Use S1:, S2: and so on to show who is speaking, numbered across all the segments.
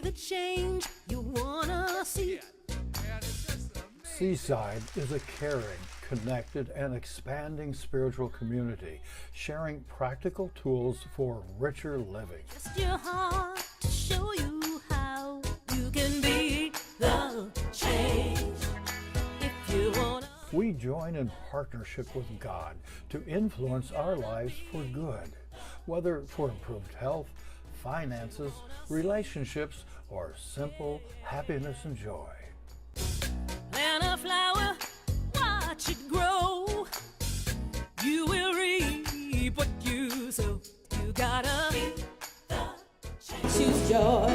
S1: the change you wanna see.
S2: Seaside is a caring, connected, and expanding spiritual community, sharing practical tools for richer living.
S1: Just your heart to show you how you can be the change if you wanna.
S2: We join in partnership with God to influence our lives for good, whether for improved health, finances, relationships, or simple happiness and joy.
S1: Plant a flower, watch it grow. You will reap what you sow. You gotta be the change.
S3: Choose joy.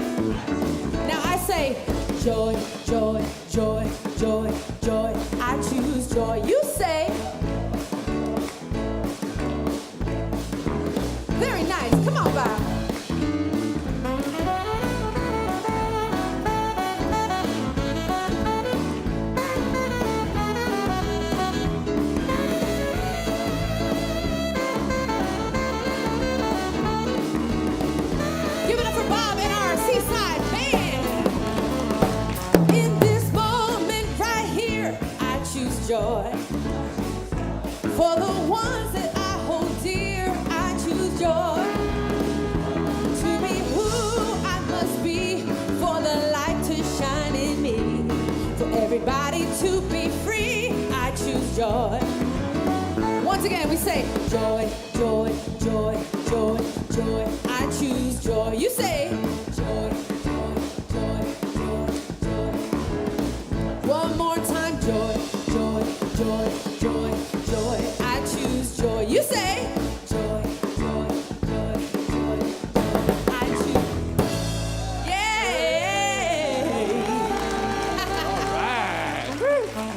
S3: Now I say joy, joy, joy, joy, joy. I choose joy. You say very nice. Come on, Bob. Give it up for Bob and our Seaside band. In this moment right here, I choose joy. For the ones that I hold dear, I choose joy. To be who I must be, for the light to shine in me. For everybody to be free, I choose joy. Once again, we say joy, joy, joy, joy, joy. I choose joy. You say joy, joy, joy, joy, joy. One more time, joy, joy, joy, joy, joy. I choose joy. You say joy, joy, joy, joy, joy. I choose. Yay!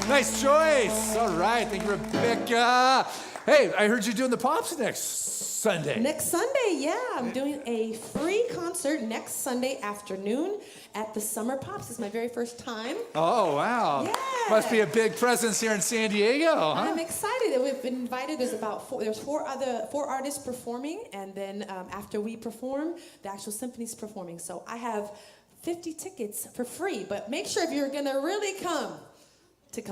S4: Nice choice. All right. Thank you, Rebecca. Hey, I heard you're doing the Pops next Sunday.
S3: Next Sunday, yeah. I'm doing a free concert next Sunday afternoon at the Summer Pops. It's my very first time.
S4: Oh, wow.
S3: Yeah.
S4: Must be a big presence here in San Diego, huh?
S3: I'm excited that we've been invited. There's four artists performing, and then after we perform, the actual symphony's performing. So I have 50 tickets for free, but make sure if you're gonna really come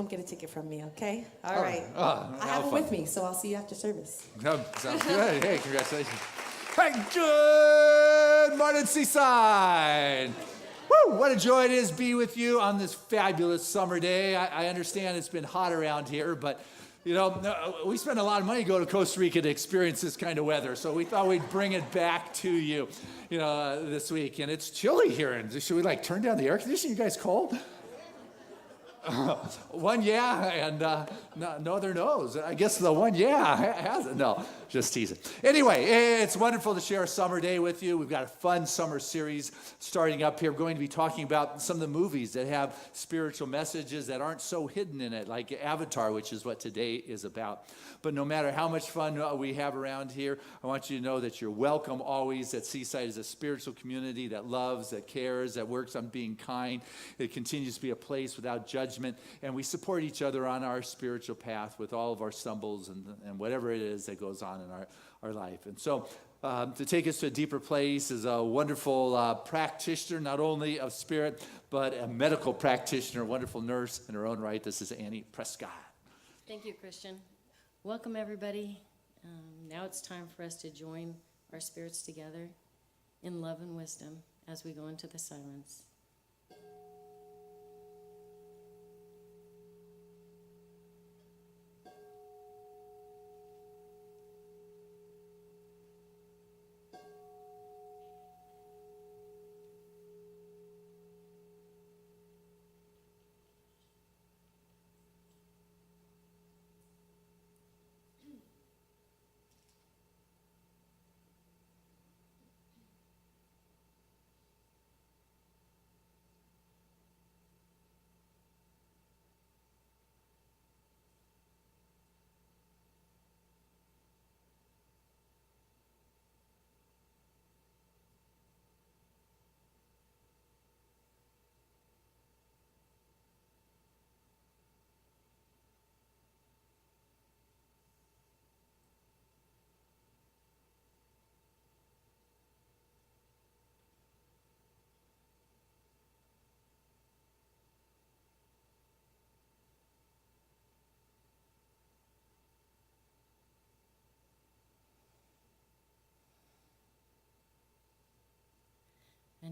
S3: get a ticket from me, okay? All right. I have it with me, so I'll see you after service.
S4: Sounds good. Hey, congratulations. Hey, good morning, Seaside. Woo, what a joy it is to be with you on this fabulous summer day. I understand it's been hot around here, but you know, we spend a lot of money to go to Costa Rica to experience this kind of weather, so we thought we'd bring it back to you, this week. And it's chilly here, and should we turn down the air conditioning? You guys cold? One yeah, and no other knows. I guess the one yeah has it. No, just teasing. Anyway, it's wonderful to share a summer day with you. We've got a fun summer series starting up here. We're going to be talking about some of the movies that have spiritual messages that aren't so hidden in it, like Avatar, which is what today is about. But no matter how much fun we have around here, I want you to know that you're welcome always, that Seaside is a spiritual community that loves, that cares, that works on being kind. It continues to be a place without judgment, and we support each other on our spiritual path with all of our stumbles and whatever it is that goes on in our life. And so to take us to a deeper place is a wonderful practitioner, not only of spirit, but a medical practitioner, a wonderful nurse in her own right. This is Annie Prescott.
S5: Thank you, Christian. Welcome, everybody. Now it's time for us to join our spirits together in love and wisdom as we go into the silence.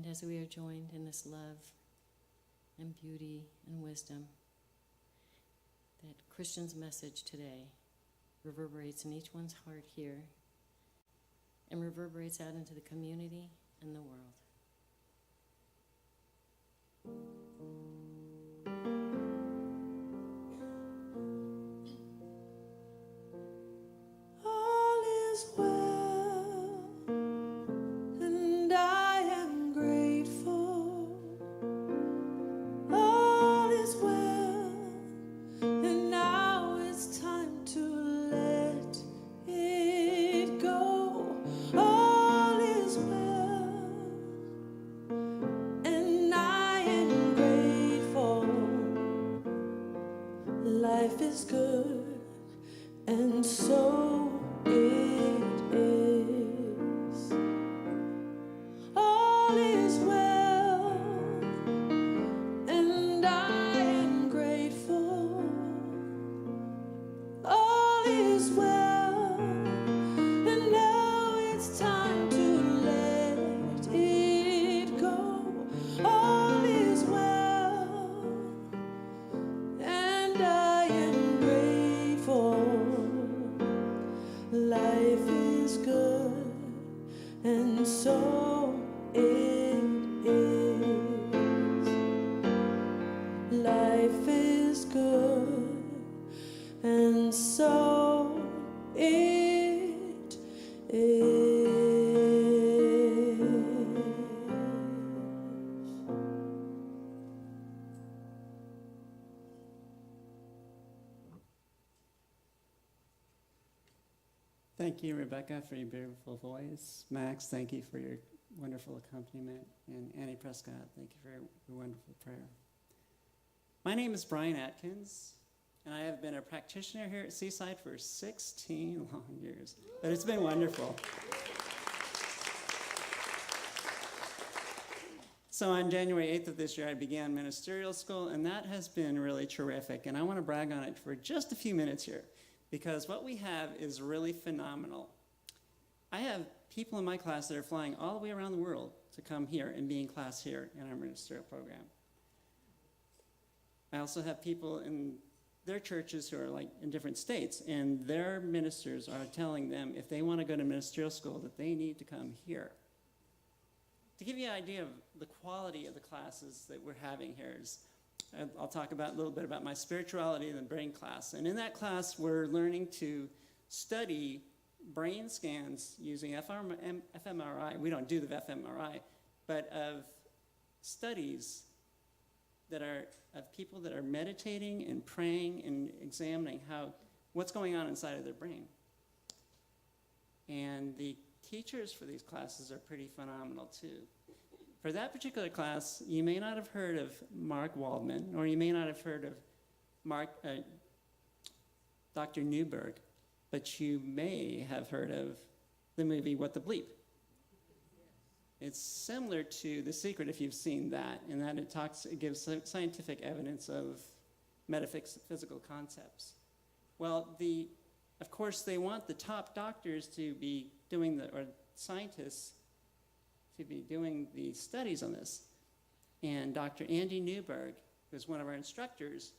S5: And as we are joined in this love and beauty and wisdom, that Christian's message today reverberates in each one's heart here and reverberates out into the community and the world.
S3: All is well, and I am grateful. All is well, and now it's time to let it go. All is well, and I am grateful. Life is good, and so it is. All is well, and I am grateful. All is well, and now it's time to let it go. All is well, and I am grateful. Life is good, and so it is. Life is good, and so it is.
S6: Thank you, Rebecca, for your beautiful voice. Max, thank you for your wonderful accompaniment. And Annie Prescott, thank you for your wonderful prayer. My name is Brian Atkins, and I have been a practitioner here at Seaside for 16 long years. But it's been wonderful. So on January 8th of this year, I began ministerial school, and that has been really terrific. And I want to brag on it for just a few minutes here, because what we have is really phenomenal. I have people in my class that are flying all the way around the world to come here and be in class here in our ministerial program. I also have people in their churches who are like in different states, and their ministers are telling them if they want to go to ministerial school that they need to come here. To give you an idea of the quality of the classes that we're having here is, I'll talk about a little bit about my spirituality in the brain class. And in that class, we're learning to study brain scans using fMRI. We don't do the fMRI, but of studies that are of people that are meditating and praying and examining what's going on inside of their brain. And the teachers for these classes are pretty phenomenal too. For that particular class, you may not have heard of Mark Waldman, or you may not have heard of Dr. Newberg, but you may have heard of the movie What the Bleep. It's similar to The Secret, if you've seen that, in that it gives scientific evidence of metaphysical concepts. Well, of course, they want the top doctors to be doing or scientists to be doing the studies on this. And Dr. Andy Newberg, who's one of our instructors,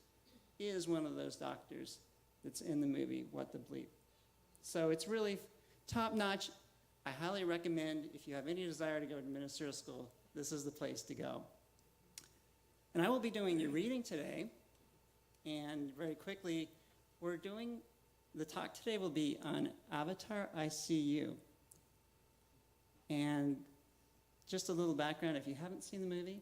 S6: is one of those doctors that's in the movie What the Bleep. So it's really top-notch. I highly recommend, if you have any desire to go to ministerial school, this is the place to go. And I will be doing your reading today. And very quickly, the talk today will be on Avatar ICU. And just a little background, if you haven't seen the movie,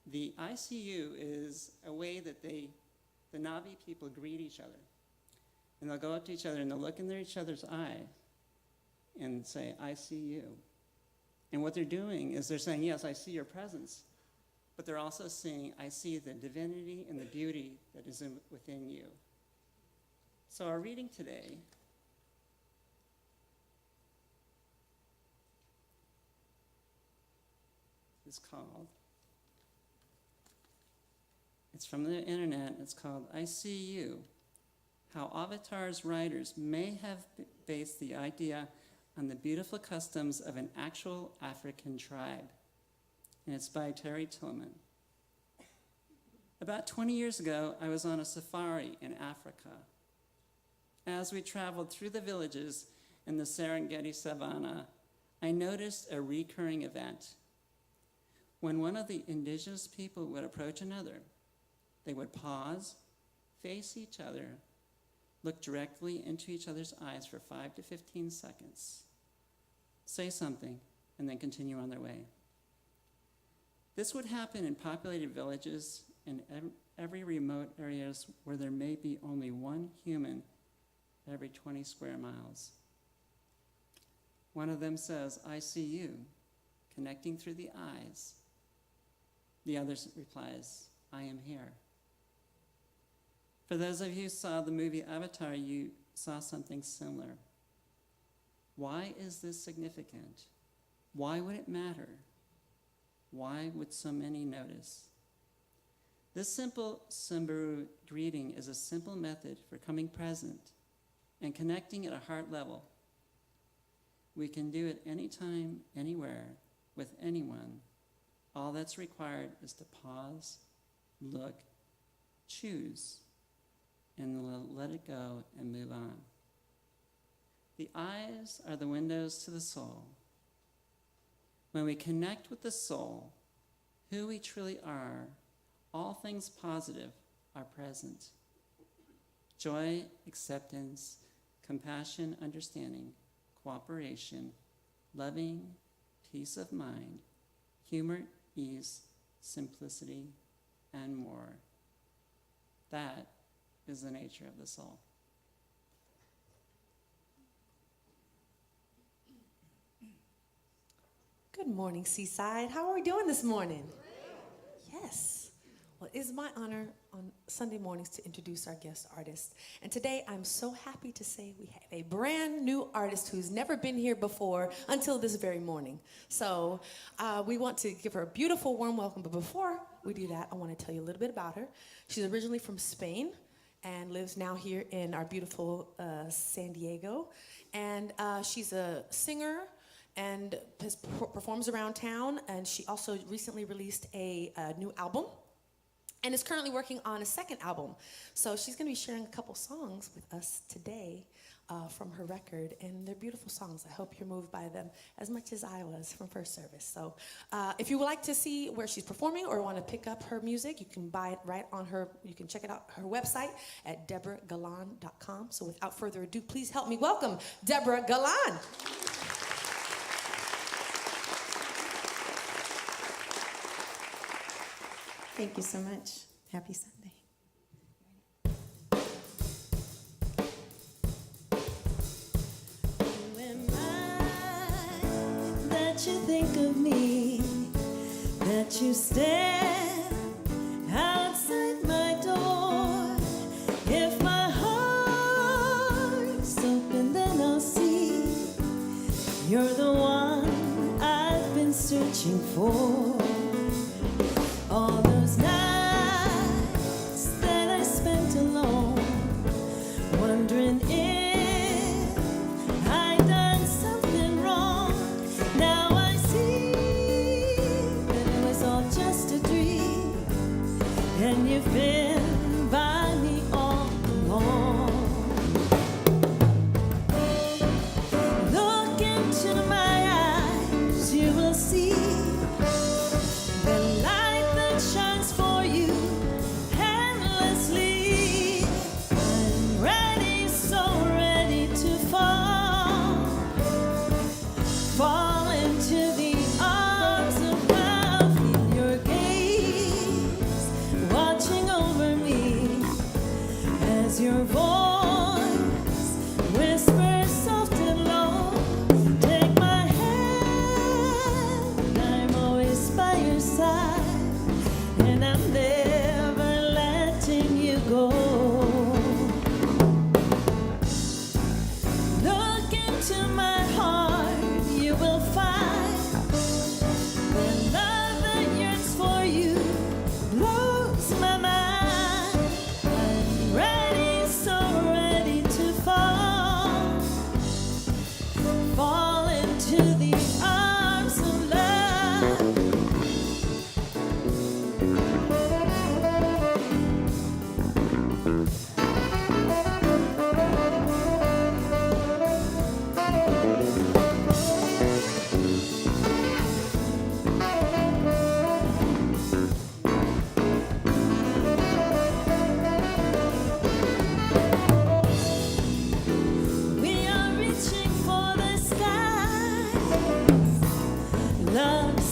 S6: the ICU is a way that the Na'vi people greet each other. And they'll go up to each other and they'll look in each other's eye and say, I see you. And what they're doing is they're saying, yes, I see your presence. But they're also saying, I see the divinity and the beauty that is within you. So our reading today is called, it's from the internet, it's called I See You, How Avatar's Writers May Have Based the Idea on the Beautiful Customs of an Actual African Tribe. and it's by Terry Tillman. About 20 years ago, I was on a safari in Africa. As we traveled through the villages in the Serengeti savannah, I noticed a recurring event. When one of the indigenous people would approach another, they would pause, face each other, look directly into each other's eyes for 5 to 15 seconds, say something, and then continue on their way. This would happen in populated villages in every remote areas where there may be only one human every 20 square miles. One of them says, "I see you," connecting through the eyes. The other replies, "I am here." For those of you who saw the movie Avatar, you saw something similar. Why is this significant? Why would it matter? Why would so many notice? This simple Samburu greeting is a simple method for coming present and connecting at a heart level. We can do it anytime, anywhere, with anyone. All that's required is to pause, look, choose, and let it go and move on. The eyes are the windows to the soul. When we connect with the soul, who we truly are, all things positive are present. Joy, acceptance, compassion, understanding, cooperation, loving, peace of mind, humor, ease, simplicity, and more. That is the nature of the soul.
S3: Good morning, Seaside. How are we doing this morning? Yes. Well, it is my honor on Sunday mornings to introduce our guest artist. And today I'm so happy to say we have a brand new artist who's never been here before until this very morning. So we want to give her a beautiful, warm welcome. But before we do that, I want to tell you a little bit about her. She's originally from Spain and lives now here in our beautiful San Diego. And she's a singer and performs around town. And she also recently released a new album and is currently working on a second album. So she's gonna be sharing a couple songs with us today from her record, and they're beautiful songs. I hope you're moved by them as much as I was from first service. So if you would like to see where she's performing or want to pick up her music, you can buy it right on her, you can check it out, her website at deborahgalan.com. So without further ado, please help me welcome Deborah Galan.
S7: Thank you so much. Happy Sunday. Who am I that you think of me, that you stand outside my door? If my heart's open, then I'll see you're the one I've been searching for. All those nights that I spent alone, wondering if I'd done something wrong. Now I see that it was all just a dream, and you've been by me all along. Look into my eyes, you will see the light that shines for you endlessly. I'm ready, so ready to fall into the arms of love. Feel your gaze watching over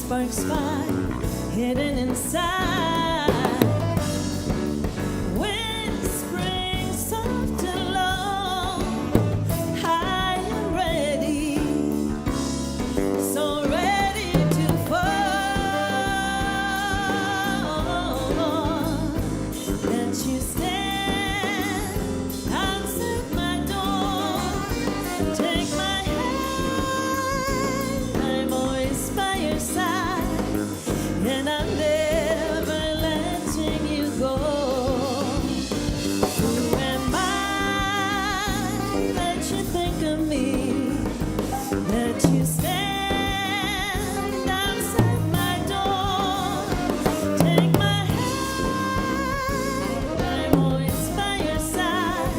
S7: sparks fly hidden inside. When spring soft and low, I am ready, so ready to fall. That you stand outside my door, take my hand, I'm always by your side, and I'm never letting you go. Who am I that you think of me? That you stand outside my door, take my hand, I'm always by your side,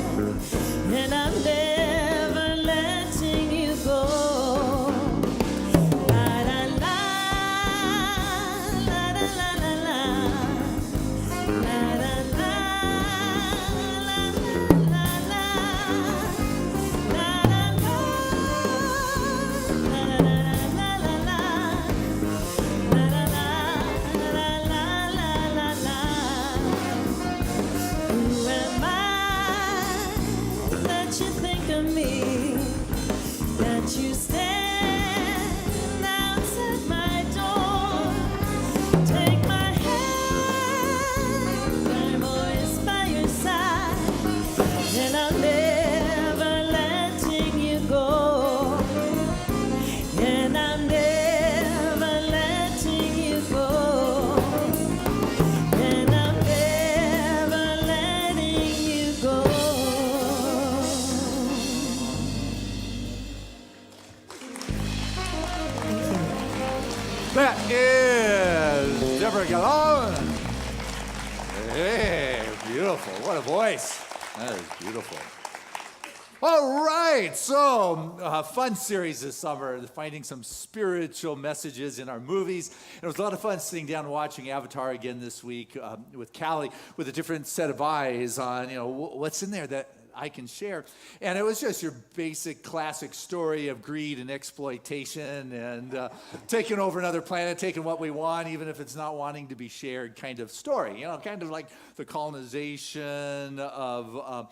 S7: and I'm never letting you go. La la la, la la la la la, la la la, la la la, la la la, la la la la la. La la la, la la la la la. Who am I that you think of me? That you stand outside my door, take my hand, I'm always by your side, and I'm never letting you go. And I'm never letting you go. And I'm never letting you go.
S4: That is Deborah Gallon. Hey, beautiful. What a voice. That is beautiful. All right, so fun series this summer, finding some spiritual messages in our movies. And it was a lot of fun sitting down and watching Avatar again this week with Callie, with a different set of eyes on, what's in there that I can share. And it was just your basic classic story of greed and exploitation and taking over another planet, taking what we want, even if it's not wanting to be shared kind of story. Kind of like the colonization of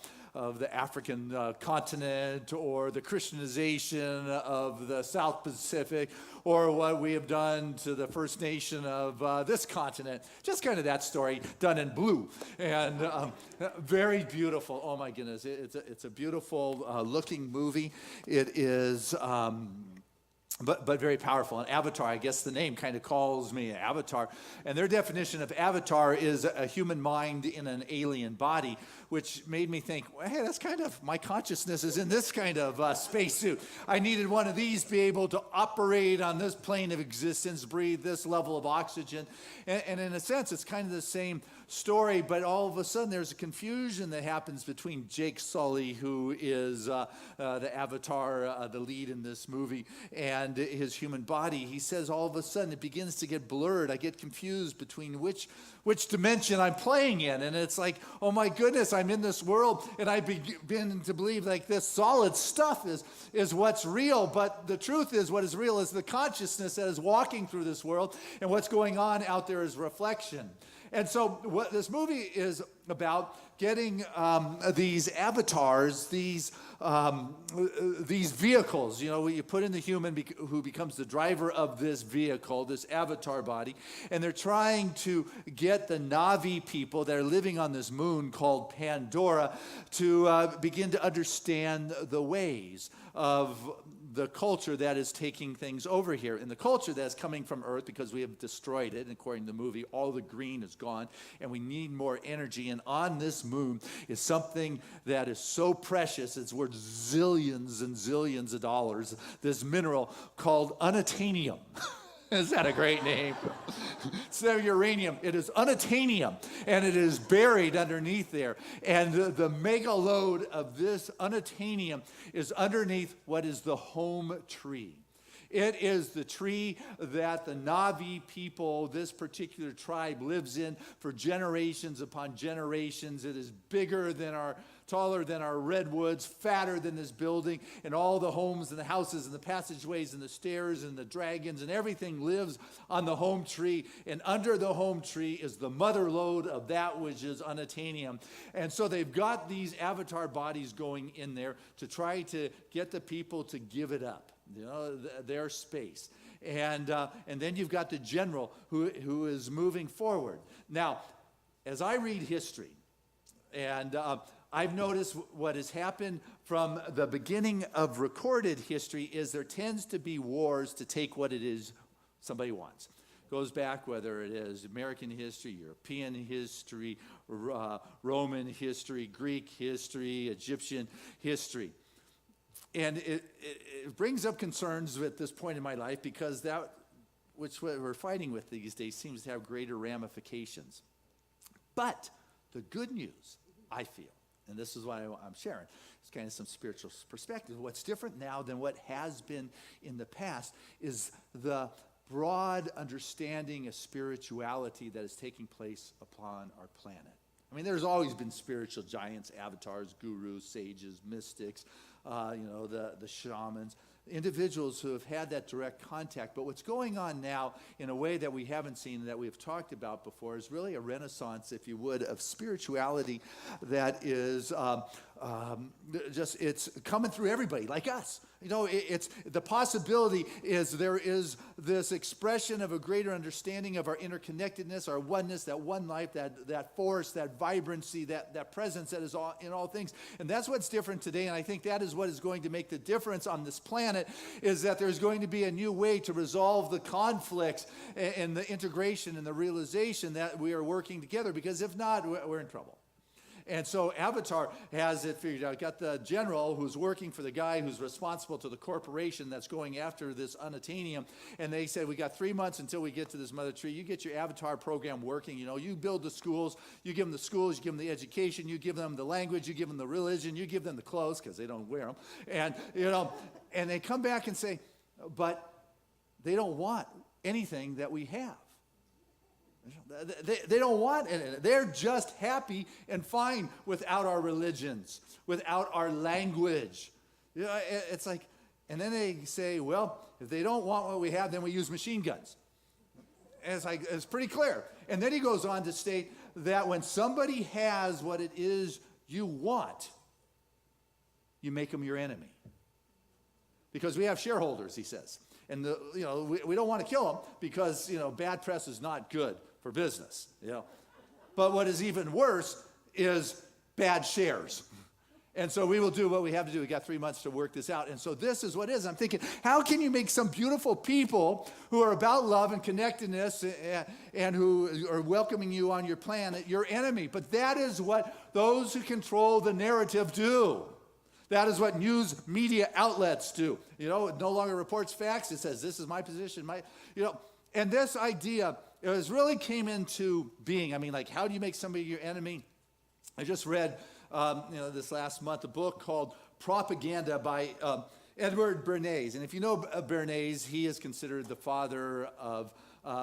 S4: the African continent, or the Christianization of the South Pacific, or what we have done to the First Nation of this continent. Just kind of that story done in blue. And very beautiful. Oh my goodness, it's a beautiful looking movie. It is... But very powerful. And Avatar, I guess the name kind of calls me Avatar. And their definition of Avatar is a human mind in an alien body, which made me think, well, hey, that's kind of, my consciousness is in this kind of spacesuit. I needed one of these to be able to operate on this plane of existence, breathe this level of oxygen. And in a sense, it's kind of the same story, but all of a sudden there's a confusion that happens between Jake Sully, who is the Avatar, the lead in this movie, and his human body. He says all of a sudden it begins to get blurred. I get confused between which dimension I'm playing in. And it's like, oh my goodness, I'm in this world, and I begin to believe like this solid stuff is what's real. But the truth is, what is real is the consciousness that is walking through this world, and what's going on out there is reflection. And so what this movie is about, getting these avatars, these vehicles, you put in the human who becomes the driver of this vehicle, this avatar body, and they're trying to get the Na'vi people that are living on this moon called Pandora to begin to understand the ways of the culture that is taking things over here. And the culture that is coming from Earth, because we have destroyed it, and according to the movie, all the green is gone, and we need more energy. And on this moon is something that is so precious, it's worth zillions and zillions of dollars, this mineral called unobtainium. Is that a great name? Instead of uranium, it is unobtainium, and it is buried underneath there. And the mega load of this unobtainium is underneath what is the home tree. It is the tree that the Na'vi people, this particular tribe, lives in for generations upon generations. It is bigger than our taller than our redwoods, fatter than this building, and all the homes and the houses and the passageways and the stairs and the dragons and everything lives on the home tree. And under the home tree is the mother lode of that which is unattainium. And so they've got these avatar bodies going in there to try to get the people to give it up, their space. And then you've got the general who is moving forward. Now, as I read history, and I've noticed what has happened from the beginning of recorded history is there tends to be wars to take what it is somebody wants. Goes back whether it is American history, European history, Roman history, Greek history, Egyptian history. And it brings up concerns at this point in my life because that which we're fighting with these days seems to have greater ramifications. But the good news, I feel, and this is why I'm sharing, it's kind of some spiritual perspective. What's different now than what has been in the past is the broad understanding of spirituality that is taking place upon our planet. I mean, there's always been spiritual giants, avatars, gurus, sages, mystics, the shamans, individuals who have had that direct contact. But what's going on now in a way that we haven't seen, that we've talked about before, is really a renaissance, if you would, of spirituality that is it's coming through everybody, like us. It's the possibility is there is this expression of a greater understanding of our interconnectedness, our oneness, that one life, that force, that vibrancy, that presence that is in all things. And that's what's different today. And I think that is what is going to make the difference on this planet, is that there's going to be a new way to resolve the conflicts and the integration and the realization that we are working together, because if not, we're in trouble. And so Avatar has it figured out. Got the general who's working for the guy who's responsible to the corporation that's going after this unattainium. And they said, we got 3 months until we get to this mother tree. You get your Avatar program working. You build the schools. You give them the schools. You give them the education. You give them the language. You give them the religion. You give them the clothes, because they don't wear them. And, and they come back and say, but they don't want anything that we have. They don't want it. They're just happy and fine without our religions, without our language. It's like, and then they say, well, if they don't want what we have, then we use machine guns. And it's pretty clear. And then he goes on to state that when somebody has what it is you want, you make them your enemy. Because we have shareholders, he says. And we don't want to kill them because bad press is not good for business. But what is even worse is bad shares. And so we will do what we have to do. We got 3 months to work this out. And so this is what it is. I'm thinking, how can you make some beautiful people who are about love and connectedness and who are welcoming you on your planet your enemy? But that is what those who control the narrative do. That is what news media outlets do. It no longer reports facts. It says, this is my position. And this idea really came into being. I mean, like, how do you make somebody your enemy? I just read, this last month, a book called Propaganda by Edward Bernays. And if you know Bernays, he is considered the father of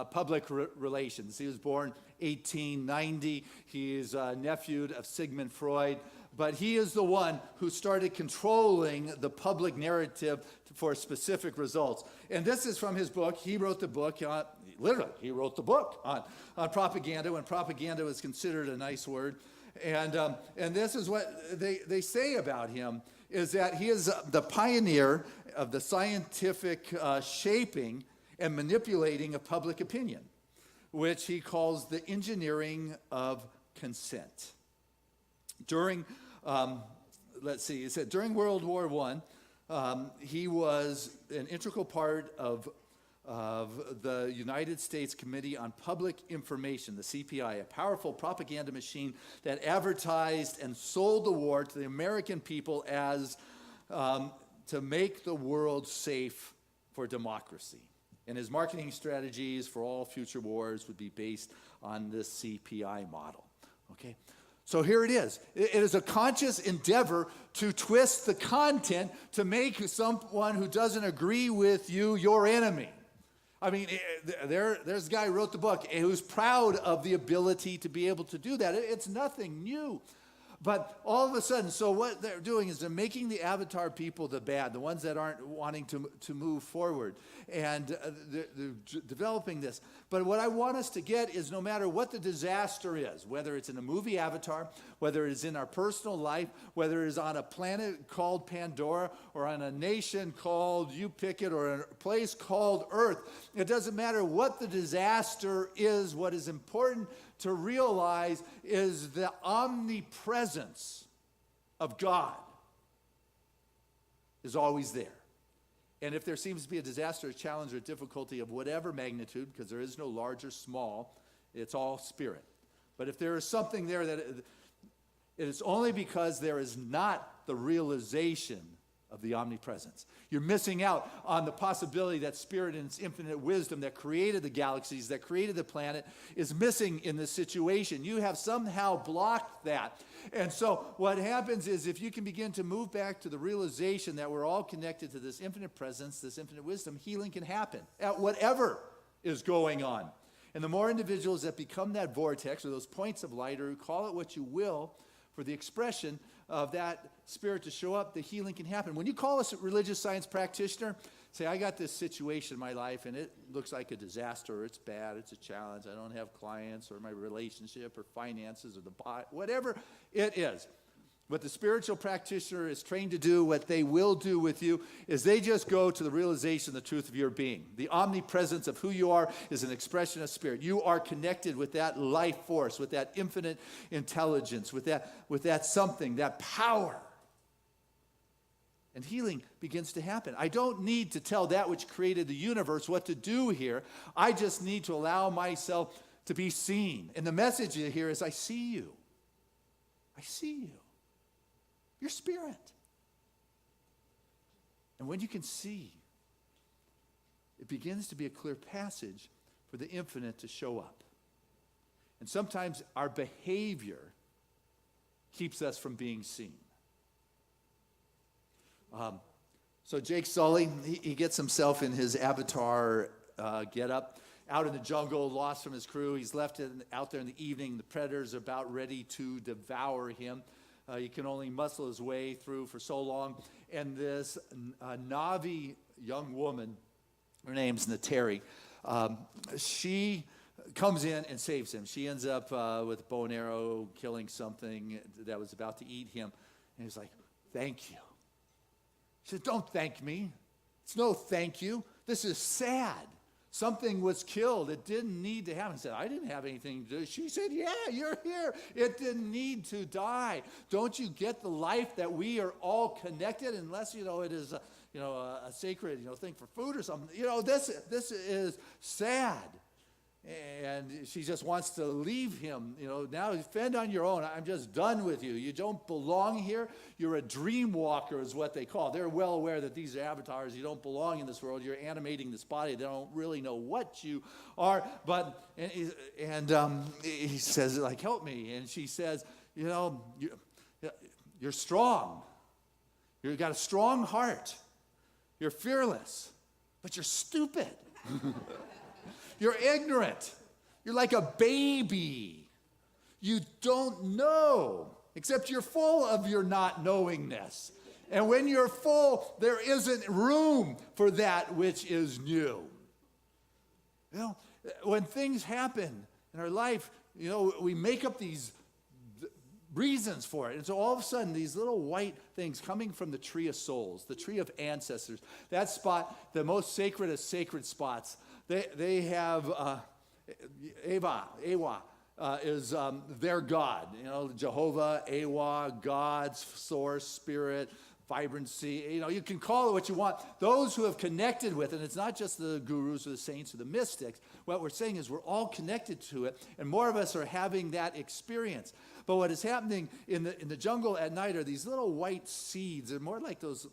S4: public relations. He was born 1890. He is a nephew of Sigmund Freud. But he is the one who started controlling the public narrative for specific results. And this is from his book. He wrote the book, he wrote the book on propaganda, when propaganda was considered a nice word. And this is what they say about him, is that he is the pioneer of the scientific shaping and manipulating of public opinion, which he calls the engineering of consent. During he said during World War I, he was an integral part of the United States Committee on Public Information, the CPI, a powerful propaganda machine that advertised and sold the war to the American people as to make the world safe for democracy. And his marketing strategies for all future wars would be based on this CPI model. Okay? So here it is. It is a conscious endeavor to twist the content to make someone who doesn't agree with you your enemy. I mean, there's a guy who wrote the book who's proud of the ability to be able to do that. It's nothing new. But all of a sudden, so what they're doing is they're making the avatar people the bad, the ones that aren't wanting to move forward. And they're developing this. But what I want us to get is no matter what the disaster is, whether it's in a movie Avatar, whether it's in our personal life, whether it's on a planet called Pandora, or on a nation called, you pick it, or a place called Earth, it doesn't matter what the disaster is. What is important to realize is the omnipresence of God is always there. And if there seems to be a disaster, a challenge, or a difficulty of whatever magnitude, because there is no large or small, it's all spirit. But if there is something there that it is only because there is not the realization of the omnipresence. You're missing out on the possibility that spirit in its infinite wisdom that created the galaxies, that created the planet, is missing in this situation. You have somehow blocked that. And so what happens is if you can begin to move back to the realization that we're all connected to this infinite presence, this infinite wisdom, healing can happen at whatever is going on. And the more individuals that become that vortex or those points of light, or call it what you will, for the expression of that spirit to show up, the healing can happen. When you call us a religious science practitioner, say, I got this situation in my life and it looks like a disaster, or it's bad, it's a challenge, I don't have clients, or my relationship, or finances, or the body, whatever it is. What the spiritual practitioner is trained to do, what they will do with you, is they just go to the realization of the truth of your being. The omnipresence of who you are is an expression of spirit. You are connected with that life force, with that infinite intelligence, with that something, that power. And healing begins to happen. I don't need to tell that which created the universe what to do here. I just need to allow myself to be seen. And the message here is, I see you. I see you. Your spirit. And when you can see, it begins to be a clear passage for the infinite to show up. And sometimes our behavior keeps us from being seen. So Jake Sully, he gets himself in his avatar get-up, out in the jungle, lost from his crew. He's left out there in the evening. The predators are about ready to devour him. He can only muscle his way through for so long. And this Navi young woman, her name's Nateri, she comes in and saves him. She ends up with a bow and arrow killing something that was about to eat him. And he's like, thank you. She said, don't thank me. It's no thank you. This is sad. Something was killed. It didn't need to happen. He said, I didn't have anything to do. She said, yeah, you're here. It didn't need to die. Don't you get the life that we are all connected, unless, it is a sacred, thing for food or something. This is sad. And she just wants to leave him. Now fend on your own. I'm just done with you. You don't belong here. You're a dream walker is what they call. They're well aware that these are avatars. You don't belong in this world. You're animating this body. They don't really know what you are. But he says, like, help me. And she says, you're strong. You've got a strong heart. You're fearless. But you're stupid. You're ignorant. You're like a baby. You don't know, except you're full of your not knowingness. And when you're full, there isn't room for that which is new. When things happen in our life, we make up these reasons for it. And so all of a sudden, these little white things coming from the tree of souls, the tree of ancestors, that spot, the most sacred of sacred spots, they have Awa is their God. Jehovah, Awa, God's source, spirit, vibrancy. You can call it what you want. Those who have connected with it, and it's not just the gurus or the saints or the mystics. What we're saying is we're all connected to it, and more of us are having that experience. But what is happening in the jungle at night are these little white seeds. They're more like those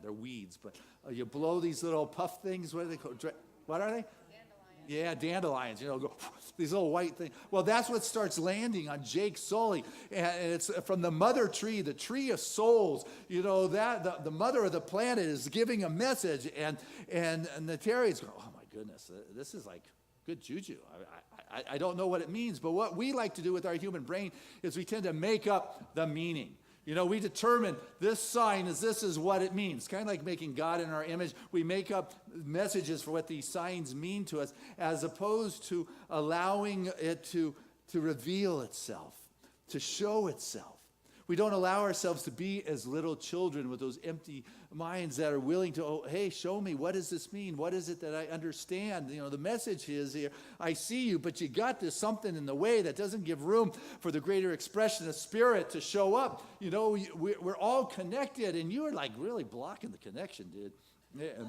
S4: they're weeds, but you blow these little puff things. What are they called? What are they? Dandelions. Yeah, dandelions. These little white things. Well, that's what starts landing on Jake Sully, and it's from the mother tree, the tree of souls. That the mother of the planet is giving a message, and Nateri is going, oh my goodness, this is like good juju. I don't know what it means, but what we like to do with our human brain is we tend to make up the meaning. You know, we determine this sign this is what it means. Kind of like making God in our image. We make up messages for what these signs mean to us, as opposed to allowing it to reveal itself, to show itself. We don't allow ourselves to be as little children with those empty minds that are willing to, oh, hey, show me, what does this mean? What is it that I understand? You know, the message is here, I see you, but you got this something in the way that doesn't give room for the greater expression of spirit to show up. You know, we're all connected, and you are like really blocking the connection, dude. Yeah.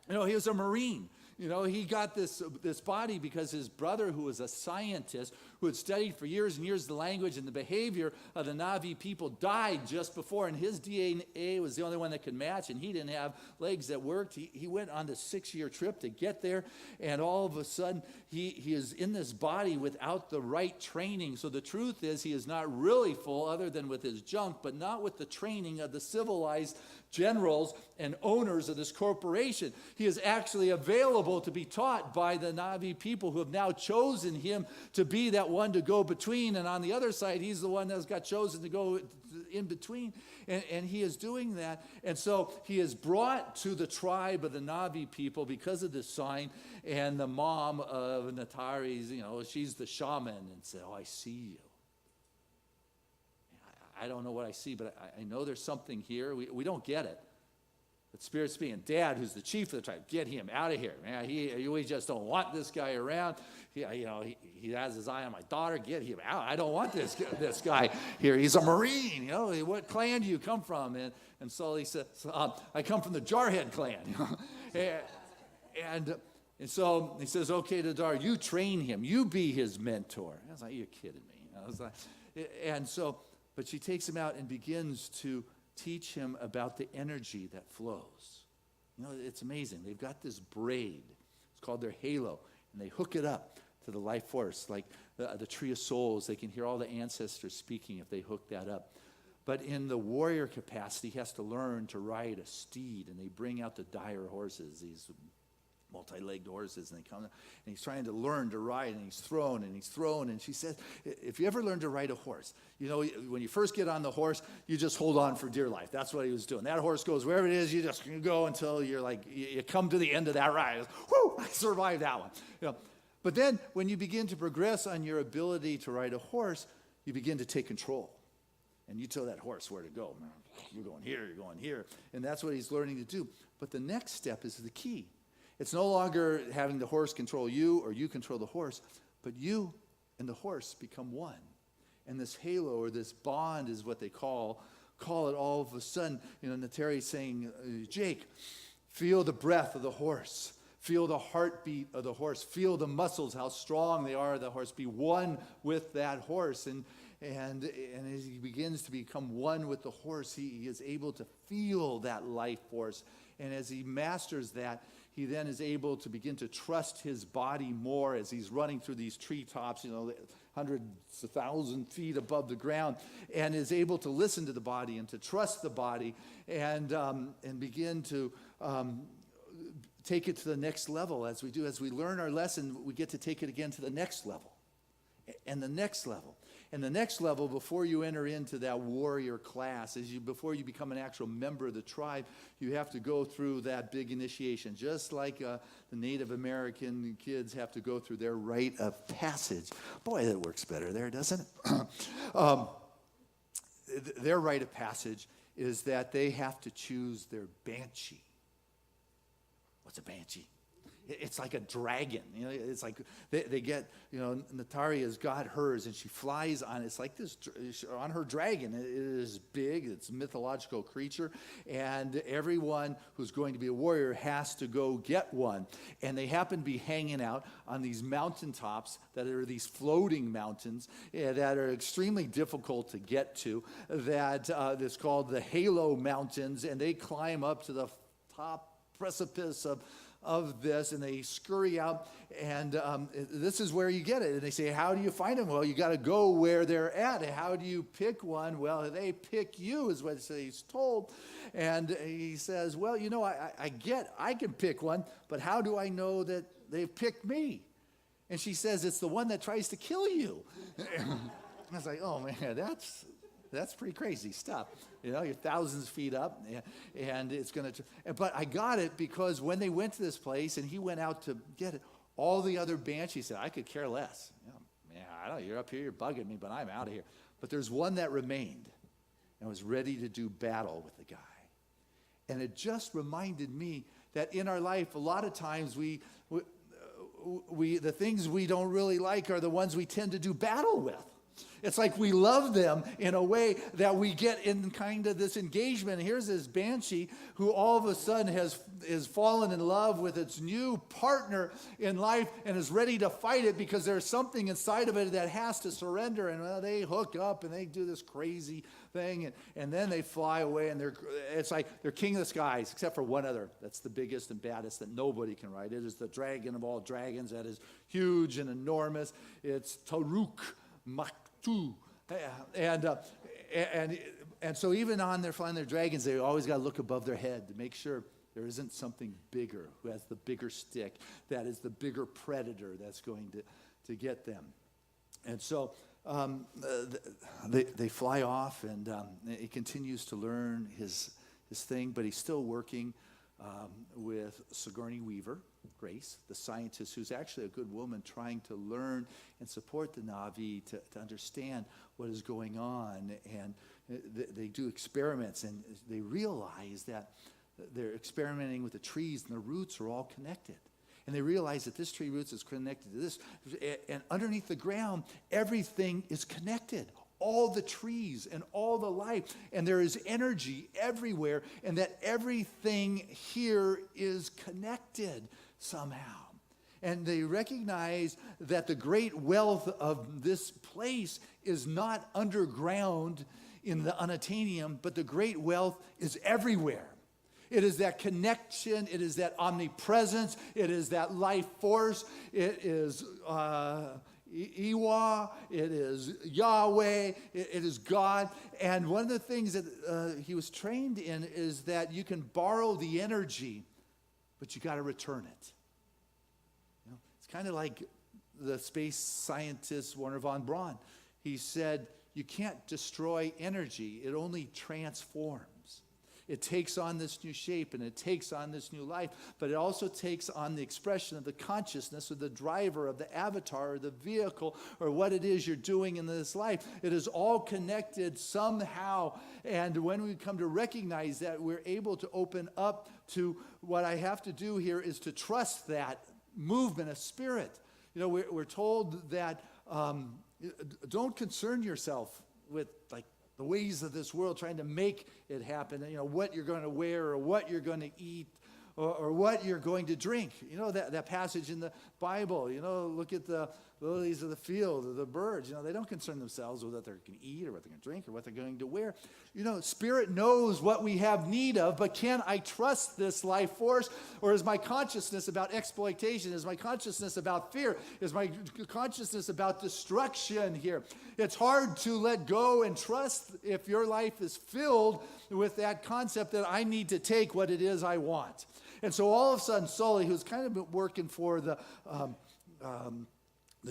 S4: You know, he was a Marine. You know, he got this body because his brother, who was a scientist, who had studied for years and years the language and the behavior of the Na'vi people, died just before, and his DNA was the only one that could match, and he didn't have legs that worked. He went on this 6-year trip to get there, and all of a sudden, he is in this body without the right training. So the truth is, he is not really full other than with his junk, but not with the training of the civilized generals and owners of this corporation. He is actually available to be taught by the Na'vi people who have now chosen him to be that one to go between. And on the other side, he's the one that's got chosen to go in between. And he is doing that. And so he is brought to the tribe of the Na'vi people because of this sign. And the mom of Natari's, you know, she's the shaman, and said, oh, I see you. I don't know what I see, but I know there's something here. We don't get it. But Spirit's speaking. Dad, who's the chief of the tribe, get him out of here. Man, we just don't want this guy around. He has his eye on my daughter. Get him out. I don't want this guy here. He's a Marine. You know, what clan do you come from? And so he says, I come from the Jarhead clan. and so he says, okay, to Dar, you train him. You be his mentor. I was like, you're kidding me. I was like, and so. But she takes him out and begins to teach him about the energy that flows. You know, it's amazing. They've got this braid. It's called their halo. And they hook it up to the life force, like the tree of souls. They can hear all the ancestors speaking if they hook that up. But in the warrior capacity, he has to learn to ride a steed. And they bring out the dire horses, these multi-legged horses, and they come, and he's trying to learn to ride, and he's thrown, and she says, if you ever learn to ride a horse, you know, when you first get on the horse, you just hold on for dear life. That's what he was doing. That horse goes wherever it is, you just go until you're like, you come to the end of that ride. Whoo, I survived that one. You know, but then when you begin to progress on your ability to ride a horse, you begin to take control. And you tell that horse where to go. You're going here, and that's what he's learning to do. But the next step is the key. It's no longer having the horse control you or you control the horse, but you and the horse become one. And this halo or this bond is what they call it all of a sudden. You know, Natari's saying, Jake, feel the breath of the horse. Feel the heartbeat of the horse. Feel the muscles, how strong they are of the horse. Be one with that horse. And as he begins to become one with the horse, he is able to feel that life force. And as he masters that, he then is able to begin to trust his body more as he's running through these treetops, you know, hundreds of 1,000 feet above the ground, and is able to listen to the body and to trust the body and begin to take it to the next level. As we learn our lesson, we get to take it again to the next level and the next level. And the next level, before you enter into that warrior class, before you become an actual member of the tribe, you have to go through that big initiation, just like the Native American kids have to go through their rite of passage. Boy, that works better there, doesn't it? Their rite of passage is that they have to choose their banshee. What's a banshee? It's like a dragon. You know, it's like they get, you know, Natari has got hers, and she flies on, it's like this, on her dragon. It is big, it's a mythological creature, and everyone who's going to be a warrior has to go get one. And they happen to be hanging out on these mountaintops that are these floating mountains that are extremely difficult to get to, that's called the Halo Mountains, and they climb up to the top precipice of this, and they scurry out, and this is where you get it. And they say, how do you find them? Well, you got to go where they're at. How do you pick one? Well, they pick you, is what he's told. And he says, well, you know, I can pick one, but how do I know that they've picked me? And she says, it's the one that tries to kill you. I was like, oh man, that's pretty crazy stuff. You know, you're thousands of feet up, and it's going to... But I got it because when they went to this place and he went out to get it, all the other banshees said, I could care less. You know, man, I don't know, you're up here, you're bugging me, but I'm out of here. But there's one that remained and was ready to do battle with the guy. And it just reminded me that in our life, a lot of times we the things we don't really like are the ones we tend to do battle with. It's like we love them in a way that we get in kind of this engagement. And here's this banshee who all of a sudden is fallen in love with its new partner in life and is ready to fight it because there's something inside of it that has to surrender. And well, they hook up and they do this crazy thing, and then they fly away, and it's like they're king of the skies, except for one other. That's the biggest and baddest that nobody can ride. It is the dragon of all dragons that is huge and enormous. It's Taruk Maktu. And so even on their flying their dragons, they always got to look above their head to make sure there isn't something bigger who has the bigger stick, that is the bigger predator that's going to get them. And so they fly off, and he continues to learn his thing, but he's still working with Sigourney Weaver, Grace, the scientist, who's actually a good woman, trying to learn and support the Na'vi to understand what is going on. And they do experiments, and they realize that they're experimenting with the trees, and the roots are all connected. And they realize that this tree roots is connected to this. And underneath the ground, everything is connected. All the trees and all the life. And there is energy everywhere. And that everything here is connected somehow. And they recognize that the great wealth of this place is not underground in the unattainium, but the great wealth is everywhere. It is that connection. It is that omnipresence. It is that life force. It is Iwa. It is Yahweh. It is God. And one of the things that he was trained in is that you can borrow the energy, but you got to return it. You know, it's kind of like the space scientist Wernher von Braun. He said, you can't destroy energy. It only transforms. It takes on this new shape and it takes on this new life, but it also takes on the expression of the consciousness or the driver of the avatar or the vehicle or what it is you're doing in this life. It is all connected somehow. And when we come to recognize that, we're able to open up to what I have to do here is to trust that movement of spirit. You know, we're told that don't concern yourself with like the ways of this world, trying to make it happen, you know, what you're going to wear or what you're going to eat or what you're going to drink. You know, that passage in the Bible, you know, look at the lilies of the field, or the birds. You know, they don't concern themselves with what they're going to eat or what they're going to drink or what they're going to wear. You know, Spirit knows what we have need of, but can I trust this life force? Or is my consciousness about exploitation? Is my consciousness about fear? Is my consciousness about destruction here? It's hard to let go and trust if your life is filled with that concept that I need to take what it is I want. And so all of a sudden, Sully, who's kind of been working for the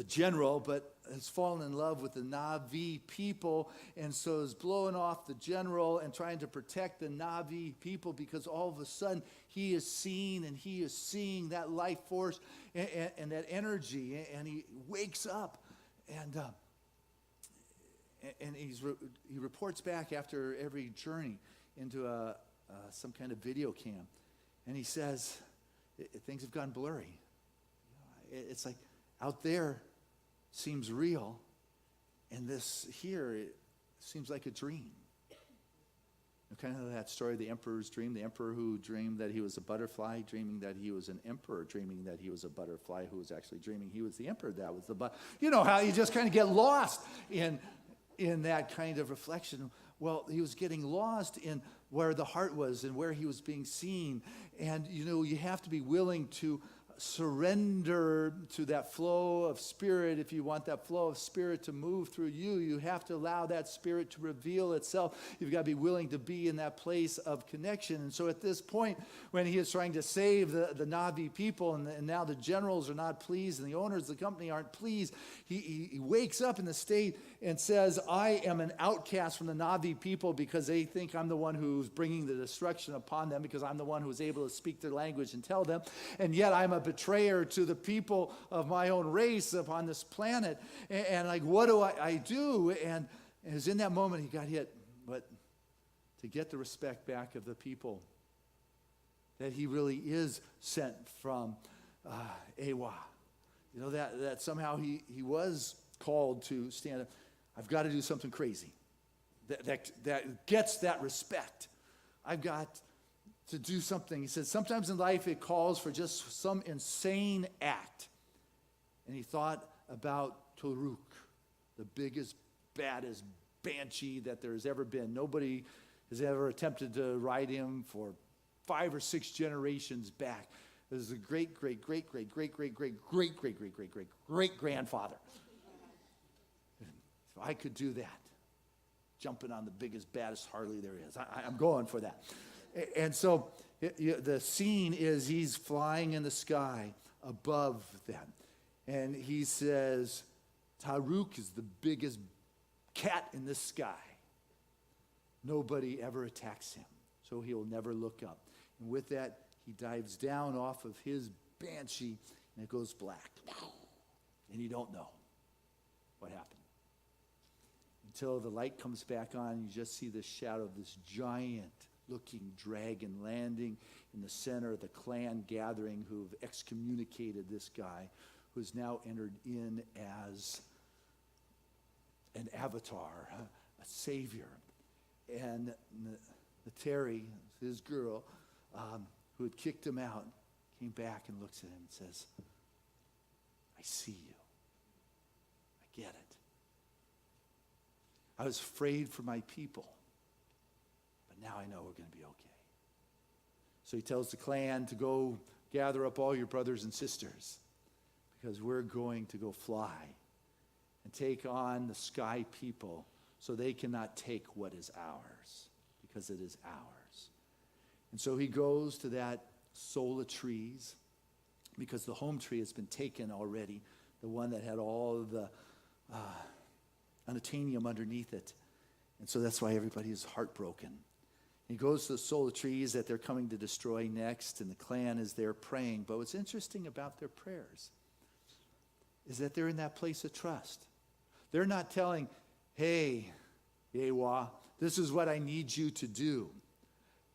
S4: general, but has fallen in love with the Na'vi people, and so is blowing off the general and trying to protect the Na'vi people, because all of a sudden he is seeing and he is seeing that life force and that energy, and he wakes up and he reports back after every journey into some kind of video cam, and he says things have gone blurry. It's like out there seems real, and this here, it seems like a dream. Kind of that story, the emperor's dream, the emperor who dreamed that he was a butterfly, dreaming that he was an emperor, dreaming that he was a butterfly, who was actually dreaming he was the emperor. That was the you know how you just kind of get lost in that kind of reflection. Well, he was getting lost in where the heart was and where he was being seen. And, you know, you have to be willing to surrender to that flow of spirit, if you want that flow of spirit to move through you, you have to allow that spirit to reveal itself. You've got to be willing to be in that place of connection. And so at this point, when he is trying to save the Navi people, and now the generals are not pleased, and the owners of the company aren't pleased, he wakes up in the state and says, I am an outcast from the Navi people because they think I'm the one who's bringing the destruction upon them, because I'm the one who was able to speak their language and tell them. And yet I'm a betrayer to the people of my own race upon this planet. And like, what do I do? And it was in that moment he got hit. But to get the respect back of the people, that he really is sent from Awa. You know, that somehow he was called to stand up. I've got to do something crazy that gets that respect. I've got to do something. He said, sometimes in life it calls for just some insane act. And he thought about Toruk, the biggest, baddest banshee that there's ever been. Nobody has ever attempted to ride him for 5 or 6 generations back. This is a great grandfather. If I could do that, jumping on the biggest, baddest Harley there is, I'm going for that. And so the scene is he's flying in the sky above them. And he says, Taruk is the biggest cat in the sky. Nobody ever attacks him, so he'll never look up. And with that, he dives down off of his banshee, and it goes black. And you don't know what happened. Until the light comes back on, you just see the shadow of this giant-looking dragon landing in the center of the clan gathering who've excommunicated this guy, who's now entered in as an avatar, a savior. And Terry, his girl, who had kicked him out, came back and looks at him and says, I see you. I get it. I was afraid for my people, but now I know we're going to be okay. So he tells the clan to go gather up all your brothers and sisters, because we're going to go fly and take on the sky people so they cannot take what is ours, because it is ours. And so he goes to that soul of trees, because the home tree has been taken already, the one that had all of the unobtainium underneath it. And so that's why everybody is heartbroken. He goes to the soul of trees that they're coming to destroy next, and the clan is there praying. But what's interesting about their prayers is that they're in that place of trust. They're not telling, hey, Yewa, this is what I need you to do.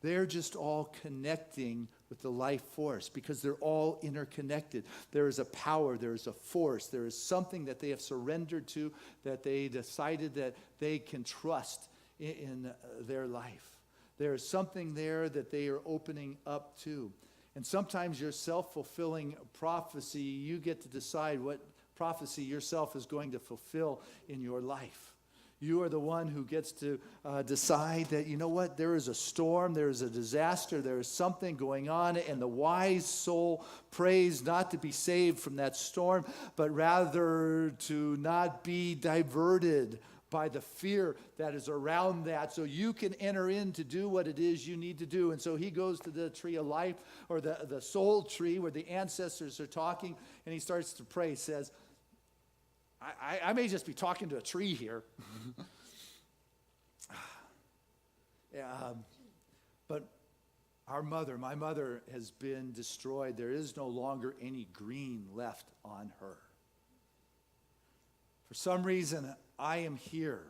S4: They're just all connecting with the life force, because they're all interconnected. There is a power, there is a force, there is something that they have surrendered to, that they decided that they can trust in their life. There is something there that they are opening up to. And sometimes your self-fulfilling prophecy, you get to decide what prophecy yourself is going to fulfill in your life. You are the one who gets to decide that, you know what, there is a storm, there is a disaster, there is something going on, and the wise soul prays not to be saved from that storm, but rather to not be diverted by the fear that is around that, so you can enter in to do what it is you need to do. And so he goes to the tree of life, or the soul tree where the ancestors are talking, and he starts to pray. He says, I may just be talking to a tree here. But my mother has been destroyed. There is no longer any green left on her. For some reason, I am here.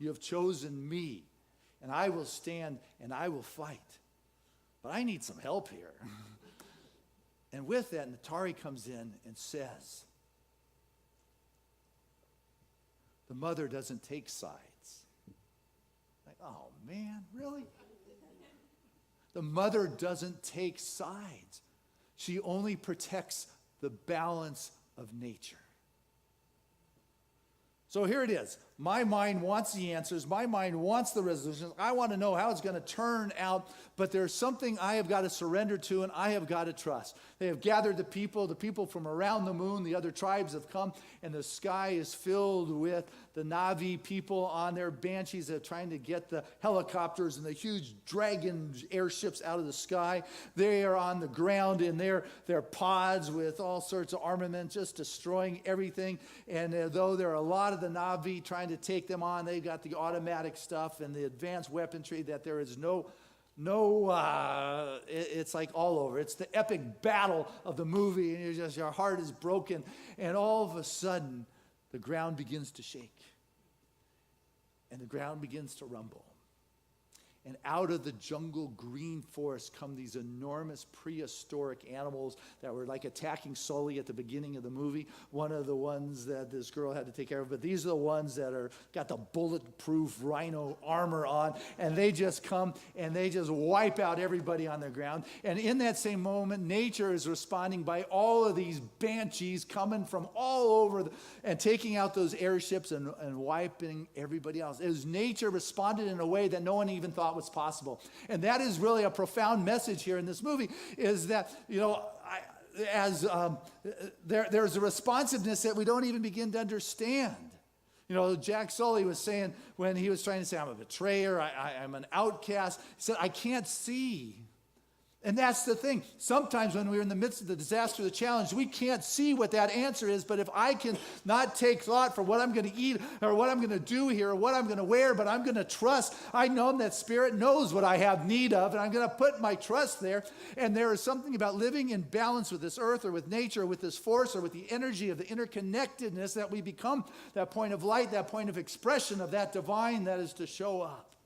S4: You have chosen me, and I will stand and I will fight. But I need some help here. And with that, Natari comes in and says, the mother doesn't take sides. Like, oh man, really? The mother doesn't take sides. She only protects the balance of nature. So here it is. My mind wants the answers. My mind wants the resolutions. I want to know how it's going to turn out, but there's something I have got to surrender to and I have got to trust. They have gathered the people from around the moon, the other tribes have come, and the sky is filled with the Navi people on their banshees that are trying to get the helicopters and the huge dragon airships out of the sky. They are on the ground in their pods with all sorts of armament, just destroying everything. And though there are a lot of the Navi trying to take them on, they've got the automatic stuff and the advanced weaponry that there is it's like all over. It's the epic battle of the movie, and your heart is broken. And all of a sudden, the ground begins to shake. And the ground begins to rumble. And out of the jungle green forest come these enormous prehistoric animals that were like attacking Sully at the beginning of the movie. One of the ones that this girl had to take care of. But these are the ones that are got the bulletproof rhino armor on. And they just come and they just wipe out everybody on the ground. And in that same moment, nature is responding by all of these banshees coming from all over and taking out those airships and wiping everybody else. As nature responded in a way that no one even thought was possible. And that is really a profound message here in this movie, is that, there's a responsiveness that we don't even begin to understand. Jack Sully was saying when he was trying to say, I'm a betrayer, I'm an outcast, he said, I can't see. And that's the thing. Sometimes when we're in the midst of the disaster, the challenge, we can't see what that answer is. But if I can not take thought for what I'm going to eat or what I'm going to do here or what I'm going to wear, but I'm going to trust, I know that Spirit knows what I have need of, and I'm going to put my trust there. And there is something about living in balance with this earth or with nature or with this force or with the energy of the interconnectedness that we become that point of light, that point of expression of that divine that is to show up.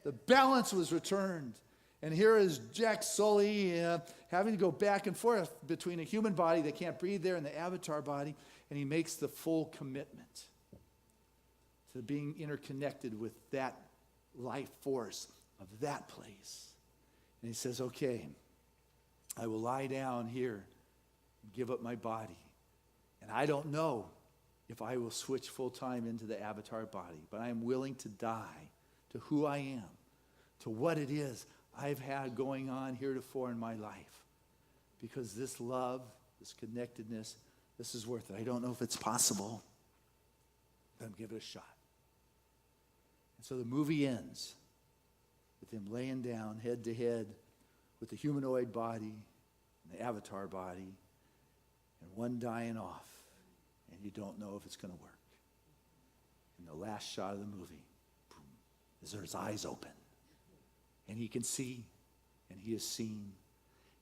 S4: The balance was returned. And here is Jack Sully having to go back and forth between a human body that can't breathe there and the avatar body, and he makes the full commitment to being interconnected with that life force of that place. And he says, okay, I will lie down here and give up my body. And I don't know if I will switch full time into the avatar body, but I am willing to die to who I am, to what it is I've had going on heretofore in my life. Because this love, this connectedness, this is worth it. I don't know if it's possible, but I'm giving it a shot. And so the movie ends with him laying down head to head with the humanoid body and the avatar body, and one dying off, and you don't know if it's going to work. And the last shot of the movie, boom, is his eyes open. And he can see, and he is seen.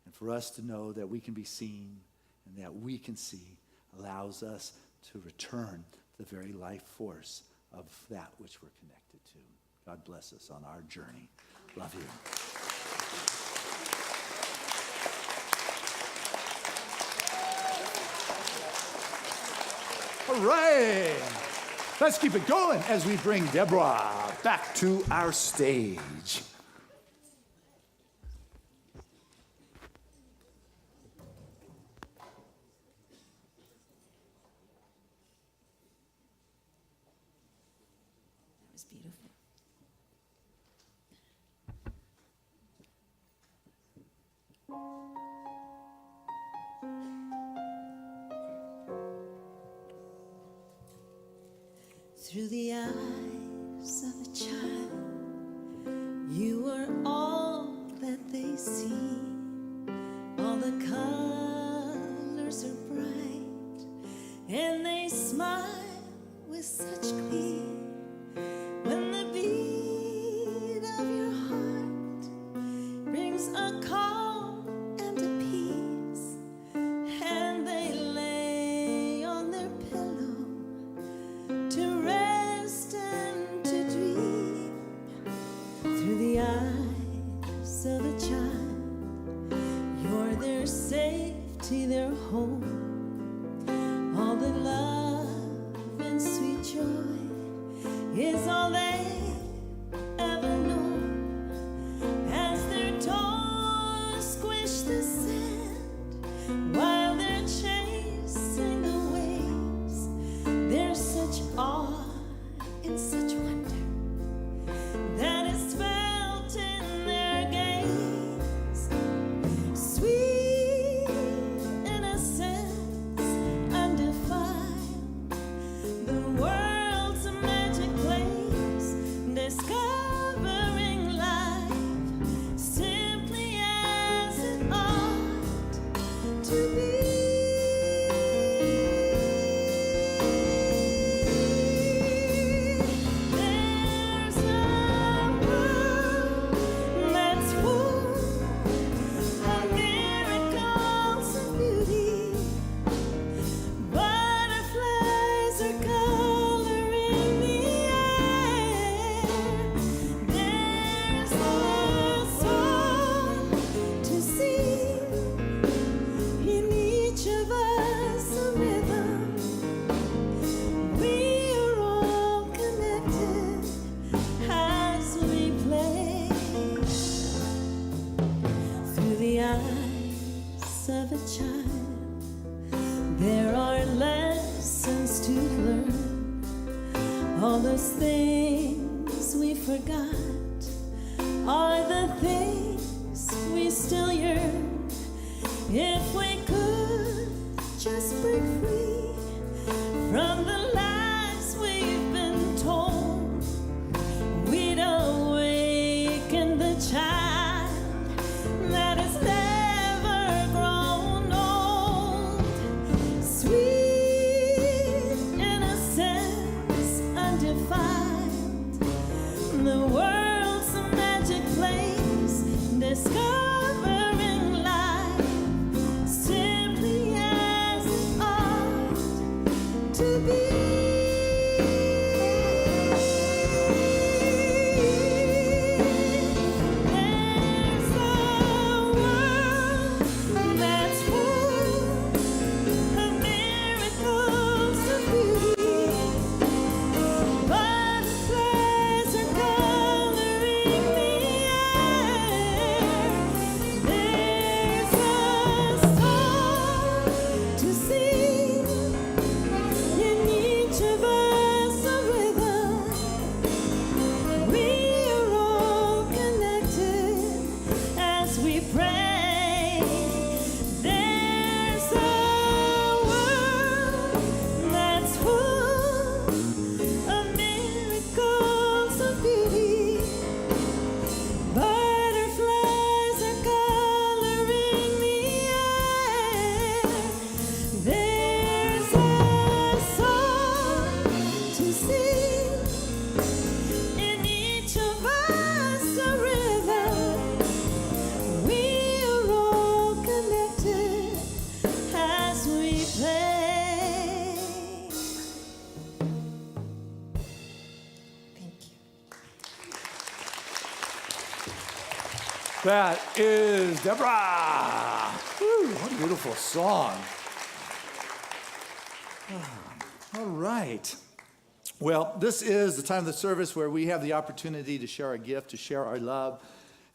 S4: And for us to know that we can be seen and that we can see allows us to return to the very life force of that which we're connected to. God bless us on our journey. Love you. All right. Let's keep it going as we bring Deborah back to our stage.
S5: Was beautiful.
S7: Through the eyes of a child, you are all that they see. All the colors are bright, and they smile with such glee. When the beat of your heart brings a calm and a peace, and they lay on their pillow to rest and to dream. Through the eyes of a child, you're their safety, their home. All the love and sweet joy is all they ever know. As their toes squish the sand while they're chasing the waves, there's such awe Flawless things we forgot are the things we still yearn. If we could just break free from the lies we've been told, we'd awaken the child that has never grown old. Sweet innocence undefined, the world's a magic place, discovering life simply as it ought to be. There's a world that's full of miracles of beauty. Butterflies are coloring the air. There's a song to sing in each of us, a rhythm. We are all connected as we pray. There's a world that's full of miracles of beauty. Butterflies are coloring the air. There's a song to sing in each of us, a rhythm. We are all connected as we play. Thank you.
S4: That is Deborah. Woo, what a beautiful song. All right. Well, this is the time of the service where we have the opportunity to share our gift, to share our love,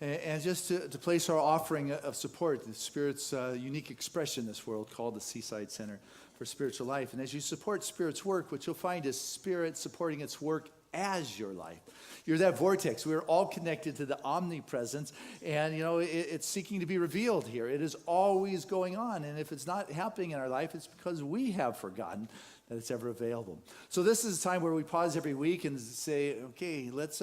S4: and just to place our offering of support, the Spirit's unique expression in this world called the Seaside Center for Spiritual Life. And as you support Spirit's work, what you'll find is Spirit supporting its work as your life. You're that vortex. We're all connected to the omnipresence, and it's seeking to be revealed here. It is always going on, and if it's not happening in our life, it's because we have forgotten that it's ever available. So this is a time where we pause every week and say, okay, let's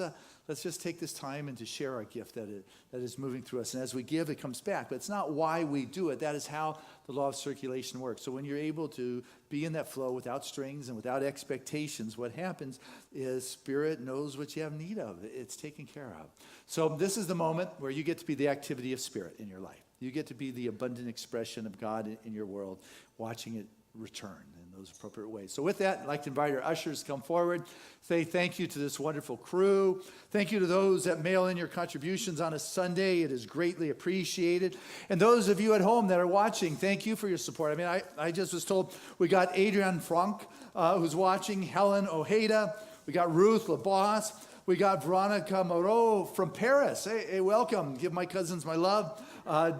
S4: just take this time and to share our gift that is moving through us. And as we give, it comes back. But it's not why we do it. That is how the law of circulation works. So when you're able to be in that flow without strings and without expectations, what happens is Spirit knows what you have need of. It's taken care of. So this is the moment where you get to be the activity of Spirit in your life. You get to be the abundant expression of God in your world, watching it return in those appropriate ways. So with that, I'd like to invite our ushers to come forward, say thank you to this wonderful crew. Thank you to those that mail in your contributions on a Sunday. It is greatly appreciated. And those of you at home that are watching, thank you for your support. I mean, I just was told we got Adrian Frank, who's watching, Helen Ojeda, we got Ruth LaBosse, we got Veronica Moreau from Paris. Hey, welcome. Give my cousins my love.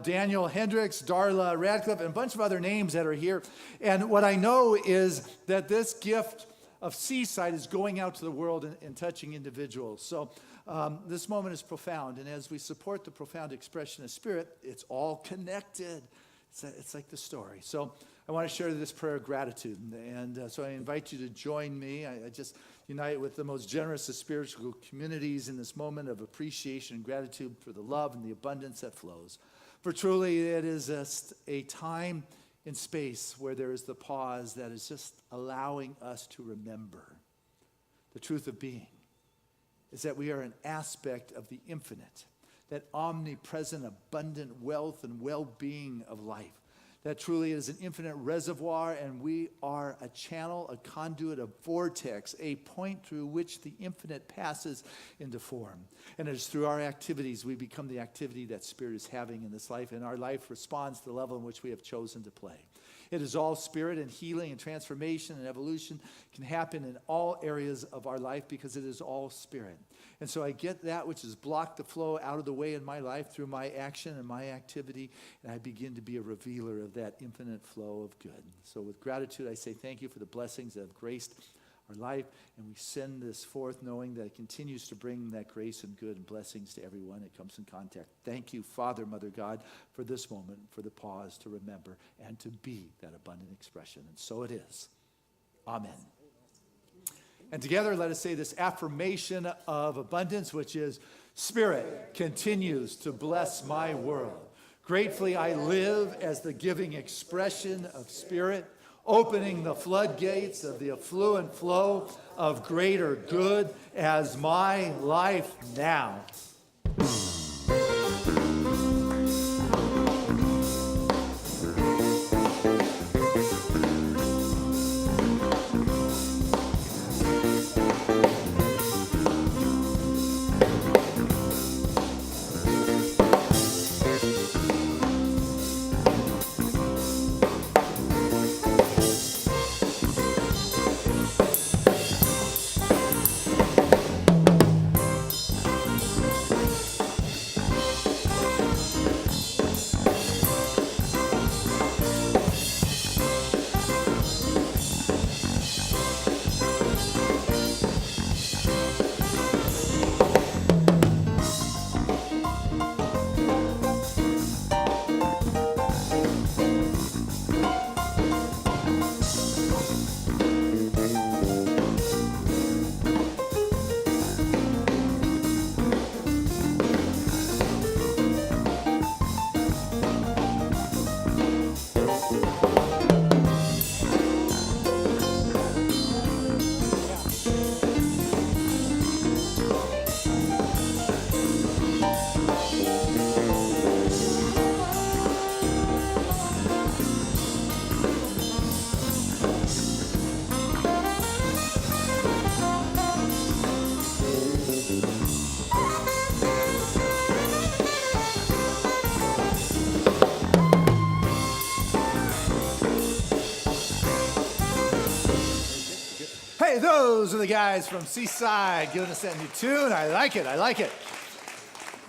S4: Daniel Hendricks, Darla Radcliffe, and a bunch of other names that are here. And what I know is that this gift of Seaside is going out to the world and touching individuals. So this moment is profound. And as we support the profound expression of Spirit, it's all connected. It's like the story. So I want to share this prayer of gratitude. And so I invite you to join me. I just unite with the most generous of spiritual communities in this moment of appreciation and gratitude for the love and the abundance that flows. For truly, it is a time in space where there is the pause that is just allowing us to remember the truth of being is that we are an aspect of the infinite, that omnipresent, abundant wealth and well-being of life. That truly is an infinite reservoir, and we are a channel, a conduit, a vortex, a point through which the infinite passes into form. And it is through our activities we become the activity that Spirit is having in this life, and our life responds to the level in which we have chosen to play. It is all Spirit, and healing and transformation and evolution can happen in all areas of our life because it is all Spirit. And so I get that which has blocked the flow out of the way in my life through my action and my activity, and I begin to be a revealer of that infinite flow of good. So with gratitude, I say thank you for the blessings that have graced our life, and we send this forth knowing that it continues to bring that grace and good and blessings to everyone it comes in contact. Thank you, Father, Mother God, for this moment, for the pause to remember and to be that abundant expression. And so it is. Amen. And together, let us say this affirmation of abundance, which is, Spirit continues to bless my world. Gratefully, I live as the giving expression of Spirit, opening the floodgates of the affluent flow of greater good as my life now. Hey, those are the guys from Seaside giving us that new tune. I like it. I like it.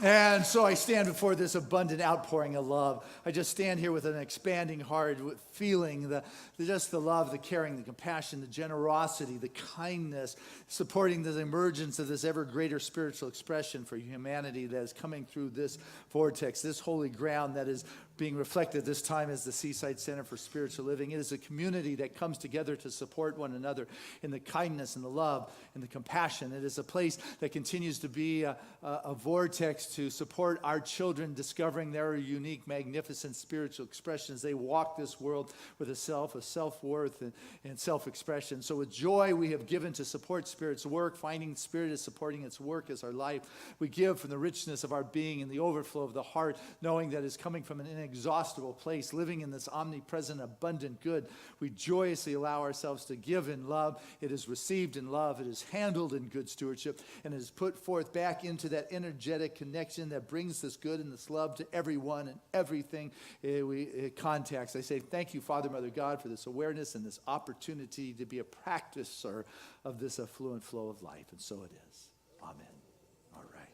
S4: And so I stand before this abundant outpouring of love. I just stand here with an expanding heart, with feeling just the love, the caring, the compassion, the generosity, the kindness, supporting the emergence of this ever greater spiritual expression for humanity that is coming through this vortex, this holy ground that is being reflected this time as the Seaside Center for Spiritual Living. It is a community that comes together to support one another in the kindness and the love and the compassion. It is a place that continues to be a vortex to support our children discovering their unique, magnificent spiritual expression as they walk this world with a self-worth and self-expression. So with joy we have given to support Spirit's work, finding Spirit is supporting its work as our life. We give from the richness of our being and the overflow of the heart, knowing that it's coming from an inexhaustible place, living in this omnipresent, abundant good. We joyously allow ourselves to give in love. It is received in love. It is handled in good stewardship, and it is put forth back into that energetic connection that brings this good and this love to everyone and everything it contacts. I say thank you, Father, Mother God, for this awareness and this opportunity to be a practicer of this affluent flow of life. And so it is. Amen. All right.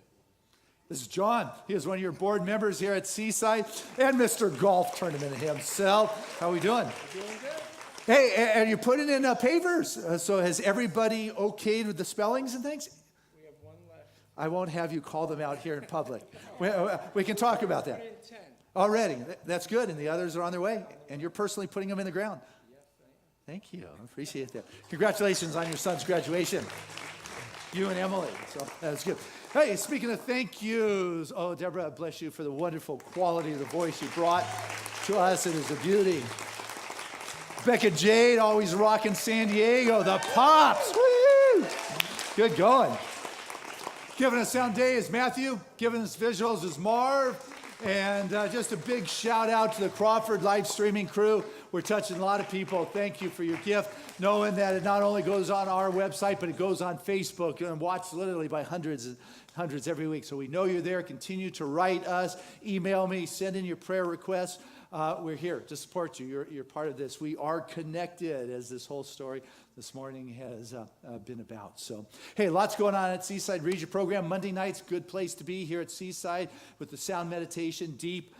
S4: This is John. He is one of your board members here at Seaside and Mr. Golf Tournament himself. How are we doing? Doing good. Hey, and you're putting in pavers. So has everybody okayed with the spellings and things?
S8: We have one left.
S4: I won't have you call them out here in public. We can talk about that. Already. That's good. And the others are on their way. And you're personally putting them in the ground.
S8: Yes, I am.
S4: Thank you. I appreciate that. Congratulations on your son's graduation. You and Emily. So that's good. Hey, speaking of thank yous, oh, Deborah, bless you for the wonderful quality of the voice you brought to us. It is a beauty. Becca Jade, always rocking San Diego. The Pops. Woo! Good going. Giving us sound day is Matthew. Giving us visuals is Marv. And just a big shout out to the Crawford live streaming crew. We're touching a lot of people. Thank you for your gift, knowing that it not only goes on our website, but it goes on Facebook and watched literally by hundreds and hundreds every week. So we know you're there. Continue to write us, email me, send in your prayer requests. we're here to support you. You're part of this. We are connected, as this whole story this morning has been about. So, hey, lots going on at Seaside. Read your program Monday nights. Good place to be here at Seaside with the sound meditation. Deep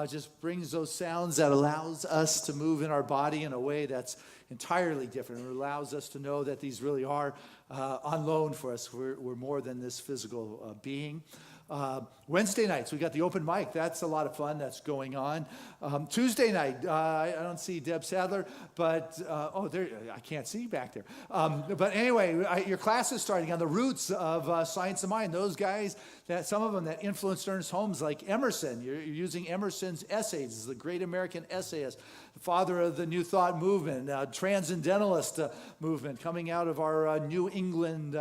S4: just brings those sounds that allows us to move in our body in a way that's entirely different. It allows us to know that these really are on loan for us. We're more than this physical being. Wednesday nights, we got the open mic. That's a lot of fun. That's going on. Tuesday night, I don't see Deb Sadler, but, there, I can't see back there. But anyway, your class is starting on the roots of science of mind. Those guys, some of them that influenced Ernest Holmes, like Emerson. You're using Emerson's essays. This is the great American essayist, the father of the New Thought movement, transcendentalist movement coming out of our New England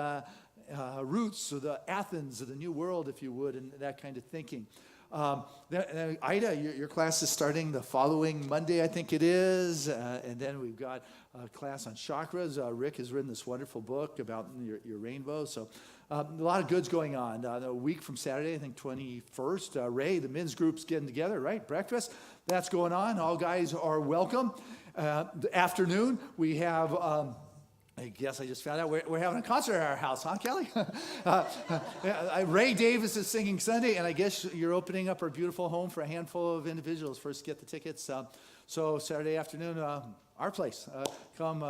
S4: roots, or the Athens of the New World, if you would, and that kind of thinking. Ida, your class is starting the following Monday, I think it is, and then we've got a class on chakras. Rick has written this wonderful book about your rainbow, so a lot of goods going on. A week from Saturday, I think 21st, Ray, the men's group's getting together, right? Breakfast, that's going on. All guys are welcome. The afternoon, we have... I guess I just found out we're having a concert at our house, huh, Kelly? Ray Davis is singing Sunday, and I guess you're opening up our beautiful home for a handful of individuals. First, get the tickets. So Saturday afternoon, our place. Come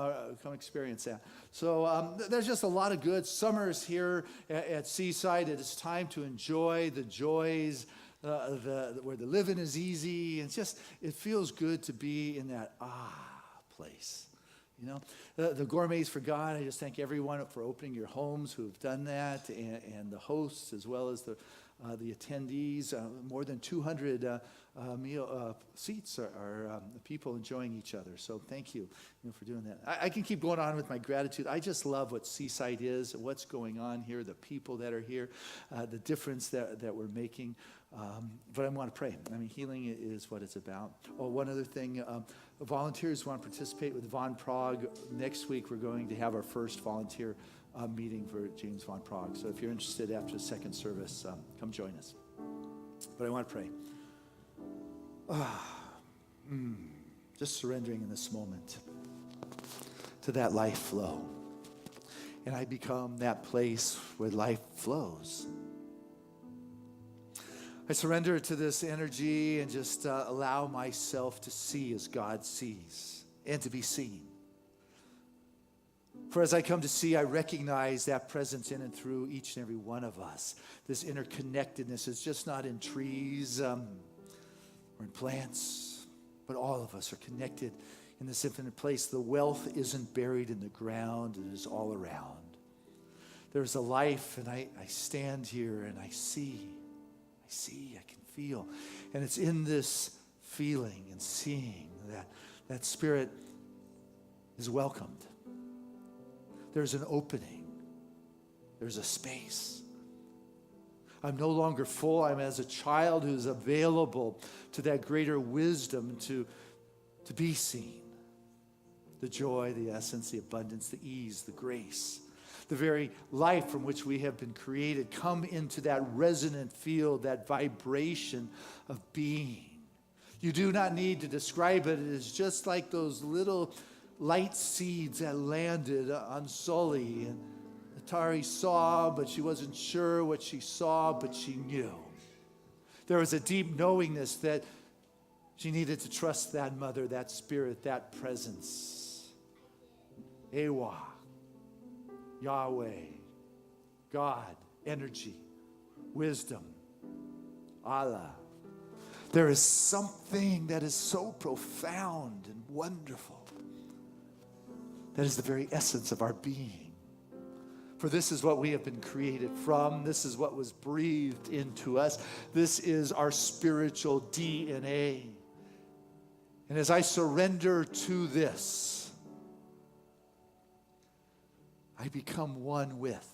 S4: experience that. So there's just a lot of good. Summer's here at Seaside. It is time to enjoy the joys, where the living is easy. It feels good to be in that place. You know, the Gourmets for God, I just thank everyone for opening your homes who have done that, and the hosts as well as the attendees. More than 200 seats are the people enjoying each other. So thank you, for doing that. I can keep going on with my gratitude. I just love what Seaside is, what's going on here, the people that are here, the difference that we're making. But I want to pray. Healing is what it's about. Oh, one other thing. Volunteers want to participate with Von Prague. Next week, we're going to have our first volunteer meeting for James Von Prague. So if you're interested after the second service, come join us. But I want to pray. Just surrendering in this moment to that life flow. And I become that place where life flows. I surrender to this energy and just allow myself to see as God sees and to be seen. For as I come to see, I recognize that presence in and through each and every one of us. This interconnectedness is just not in trees or in plants, but all of us are connected in this infinite place. The wealth isn't buried in the ground, it is all around. There's a life, and I stand here and I see, I can feel. And it's in this feeling and seeing that spirit is welcomed. There's an opening. There's a space. I'm no longer full. I'm as a child who's available to that greater wisdom to be seen. The joy, the essence, the abundance, the ease, the grace. The very life from which we have been created, come into that resonant field, that vibration of being. You do not need to describe it. It is just like those little light seeds that landed on Sully. And Atari saw, but she wasn't sure what she saw, but she knew. There was a deep knowingness that she needed to trust that mother, that spirit, that presence. Ewa. Yahweh, God, energy, wisdom, Allah. There is something that is so profound and wonderful. That is the very essence of our being. For this is what we have been created from. This is what was breathed into us. This is our spiritual DNA. And as I surrender to this, I become one with.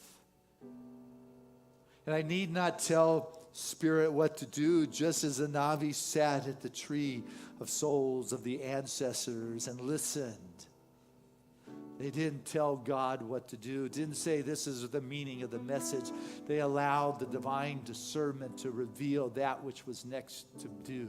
S4: And I need not tell Spirit what to do, just as the Navi sat at the tree of souls of the ancestors and listened. They didn't tell God what to do, didn't say this is the meaning of the message. They allowed the divine discernment to reveal that which was next to do.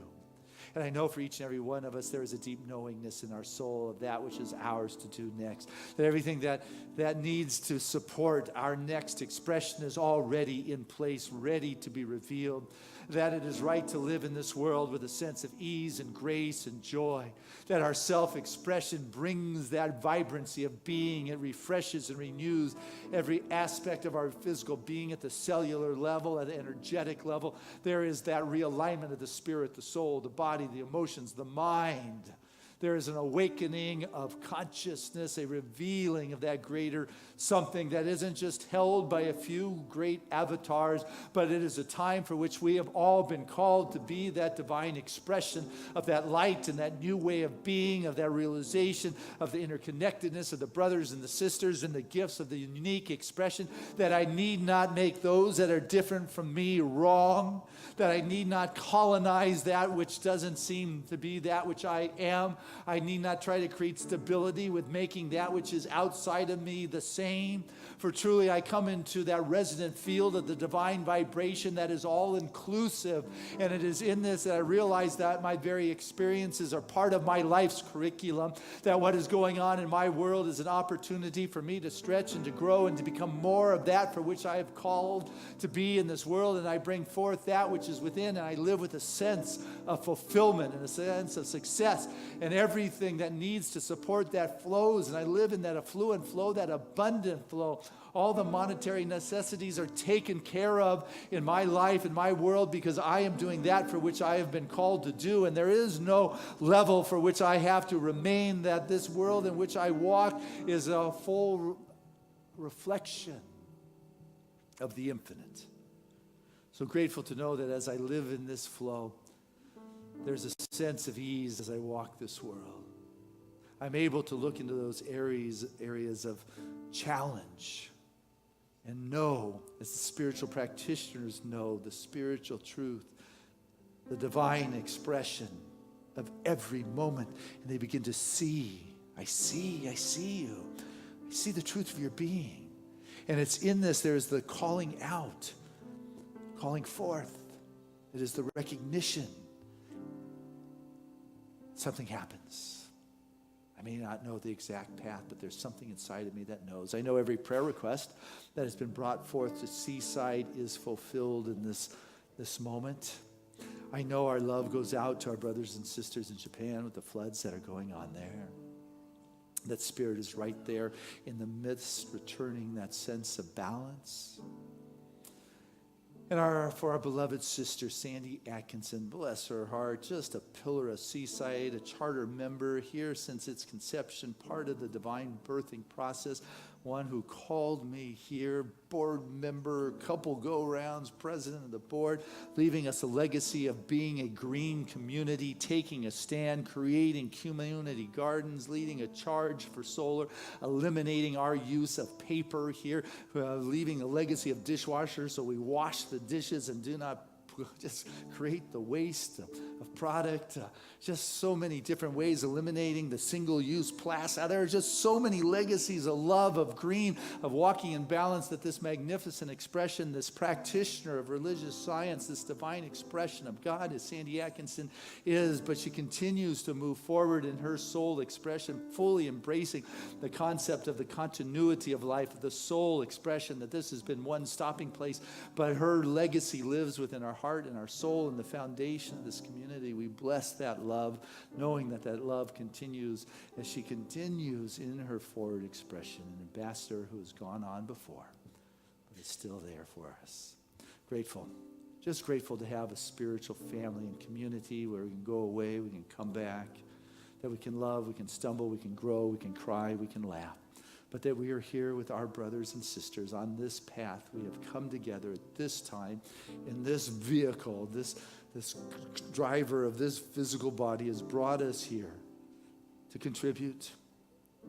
S4: And I know for each and every one of us, there is a deep knowingness in our soul of that which is ours to do next. That everything that needs to support our next expression is already in place, ready to be revealed. That it is right to live in this world with a sense of ease and grace and joy. That our self-expression brings that vibrancy of being. It refreshes and renews every aspect of our physical being at the cellular level, at the energetic level. There is that realignment of the spirit, the soul, the body, the emotions, the mind. There is an awakening of consciousness, a revealing of that greater something that isn't just held by a few great avatars, but it is a time for which we have all been called to be that divine expression of that light and that new way of being, of that realization of the interconnectedness of the brothers and the sisters and the gifts of the unique expression, that I need not make those that are different from me wrong, that I need not colonize that which doesn't seem to be that which I am. I need not try to create stability with making that which is outside of me the same. For truly I come into that resonant field of the divine vibration that is all inclusive. And it is in this that I realize that my very experiences are part of my life's curriculum. That what is going on in my world is an opportunity for me to stretch and to grow and to become more of that for which I have called to be in this world. And I bring forth that which is within, and I live with a sense of fulfillment and a sense of success. And everything that needs to support that flows, and I live in that affluent flow, that abundant flow. All the monetary necessities are taken care of in my life, in my world, because I am doing that for which I have been called to do. And there is no level for which I have to remain, that this world in which I walk is a full reflection of the infinite. So grateful to know that as I live in this flow, there's a sense of ease as I walk this world. I'm able to look into those areas of challenge and know, as the spiritual practitioners know, the spiritual truth, the divine expression of every moment. And they begin to see, I see you. I see the truth of your being. And it's in this, there's the calling out, calling forth. It is the recognition. Something happens. I may not know the exact path, but there's something inside of me that knows. I know every prayer request that has been brought forth to Seaside is fulfilled in this moment. I know our love goes out to our brothers and sisters in Japan with the floods that are going on there. That spirit is right there in the midst, returning that sense of balance. And for our beloved sister, Sandy Atkinson, bless her heart, just a pillar of Seaside, a charter member here since its conception, part of the divine birthing process, one who called me here, board member, couple go-rounds, president of the board, leaving us a legacy of being a green community, taking a stand, creating community gardens, leading a charge for solar, eliminating our use of paper here, leaving a legacy of dishwashers so we wash the dishes and do not just create the waste of product. Just so many different ways, eliminating the single-use plastic. There are just so many legacies of love, of green, of walking in balance, that this magnificent expression, this practitioner of religious science, this divine expression of God, as Sandy Atkinson is, but she continues to move forward in her soul expression, fully embracing the concept of the continuity of life, of the soul expression, that this has been one stopping place, but her legacy lives within our heart and our soul and the foundation of this community. We bless that love, knowing that that love continues as she continues in her forward expression, an ambassador who has gone on before, but is still there for us. Grateful, just grateful to have a spiritual family and community where we can go away, we can come back, that we can love, we can stumble, we can grow, we can cry, we can laugh. But that we are here with our brothers and sisters on this path. We have come together at this time in this vehicle. This driver of this physical body has brought us here to contribute,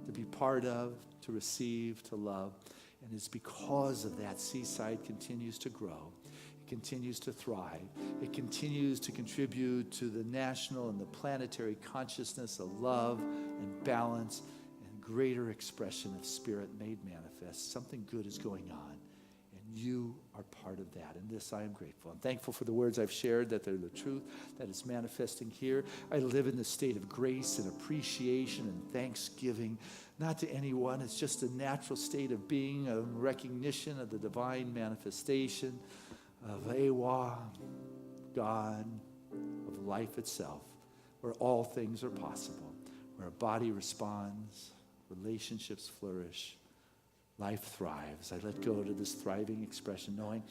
S4: to be part of, to receive, to love. And it's because of that Seaside continues to grow. It continues to thrive. It continues to contribute to the national and the planetary consciousness of love and balance, greater expression of spirit made manifest. Something good is going on. And You are part of that. And this I am grateful. I'm thankful for the words I've shared, that they're the truth, that it's manifesting here. I live in the state of grace and appreciation and thanksgiving, not to anyone. It's just a natural state of being, a recognition of the divine manifestation of Ewa, God, of life itself, where all things are possible, where a body responds, relationships flourish, life thrives. I let go to this thriving expression, knowing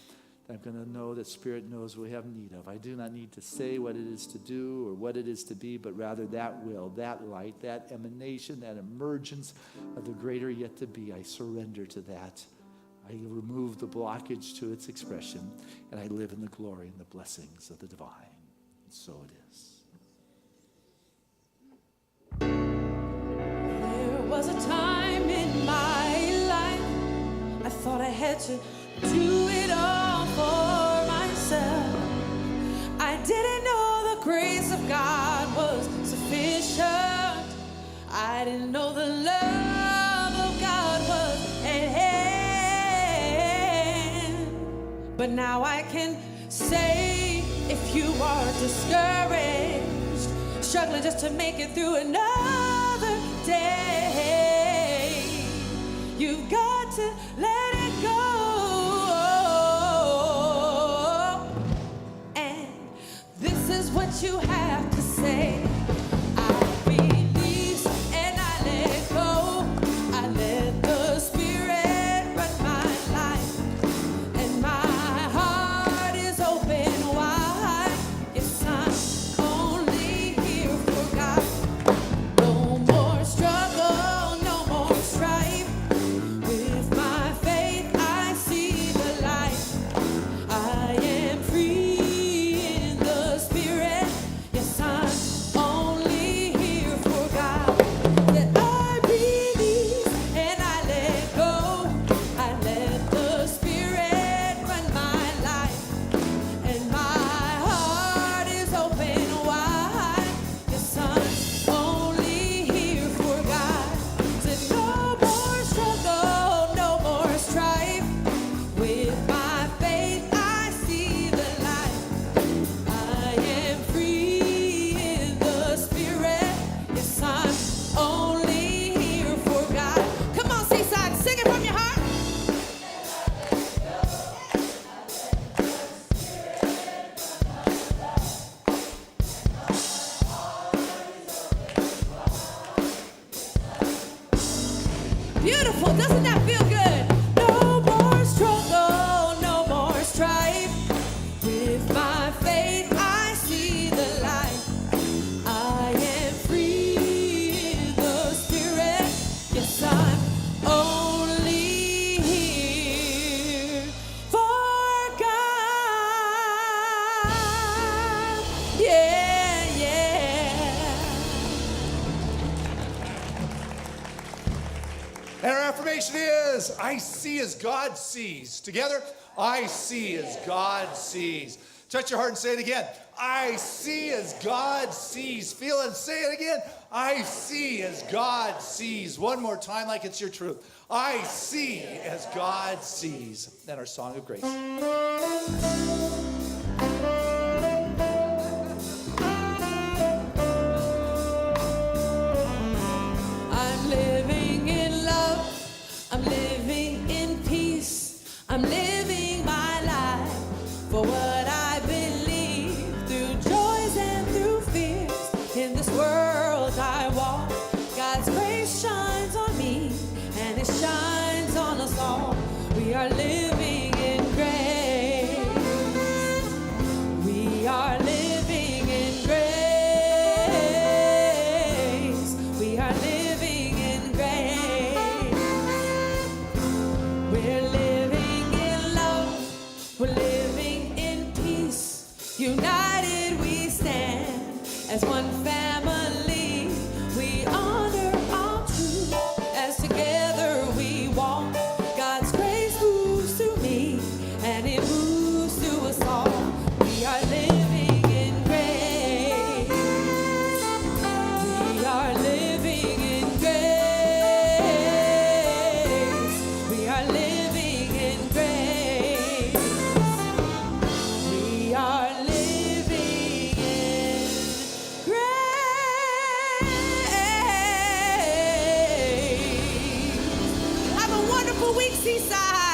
S4: that I'm going to know that Spirit knows what we have need of. I do not need to say what it is to do or what it is to be, but rather that will, that light, that emanation, that emergence of the greater yet to be. I surrender to that. I remove the blockage to its expression, and I live in the glory and the blessings of the divine. And so it is.
S3: There was a time in my life I thought I had to do it all for myself. I didn't know the grace of God was sufficient. I didn't know the love of God was at hand. But now I can say, if you are discouraged, struggling just to make it through another day, you've got to let it go. And this is what you have to say. I release and I let go. I let the Spirit run my life, and my heart is open wide. Yes, I'm only here for God. No more struggle, no more strife. With my faith, I see the light. I am free in the Spirit. Yes, I'm only here for God. That I release and I let go. I let the Spirit run my life, and my heart is open wide. Yes, I'm only here for God. Said no more struggle, no more strife. With my faith, I see the light. I am free in the Spirit. Yes, I'm only here for God. Come on, Seaside, sing it from your heart. Beautiful, doesn't that feel good? No more struggle, no more strife. With my faith, I see the light. I am free in the Spirit. Yes, I'm only here for God. Yeah, yeah.
S4: And our affirmation is, I see as God sees. Together, I see as God sees. Touch your heart and say it again. I see as God sees. Feel it and say it again. I see as God sees. One more time like it's your truth. I see as God sees. And our song of grace.
S3: I'm living in love. I'm living in peace. I'm living my life for what I believe, through joys and through fears. In this world I walk, God's grace shines on me, and it shines on us all. We are living in grace. We are living in grace. We are living in grace. We're living in love. We're living in peace. United we stand as one family. We honor all truth as together we walk. God's grace moves through me. a week, seaside.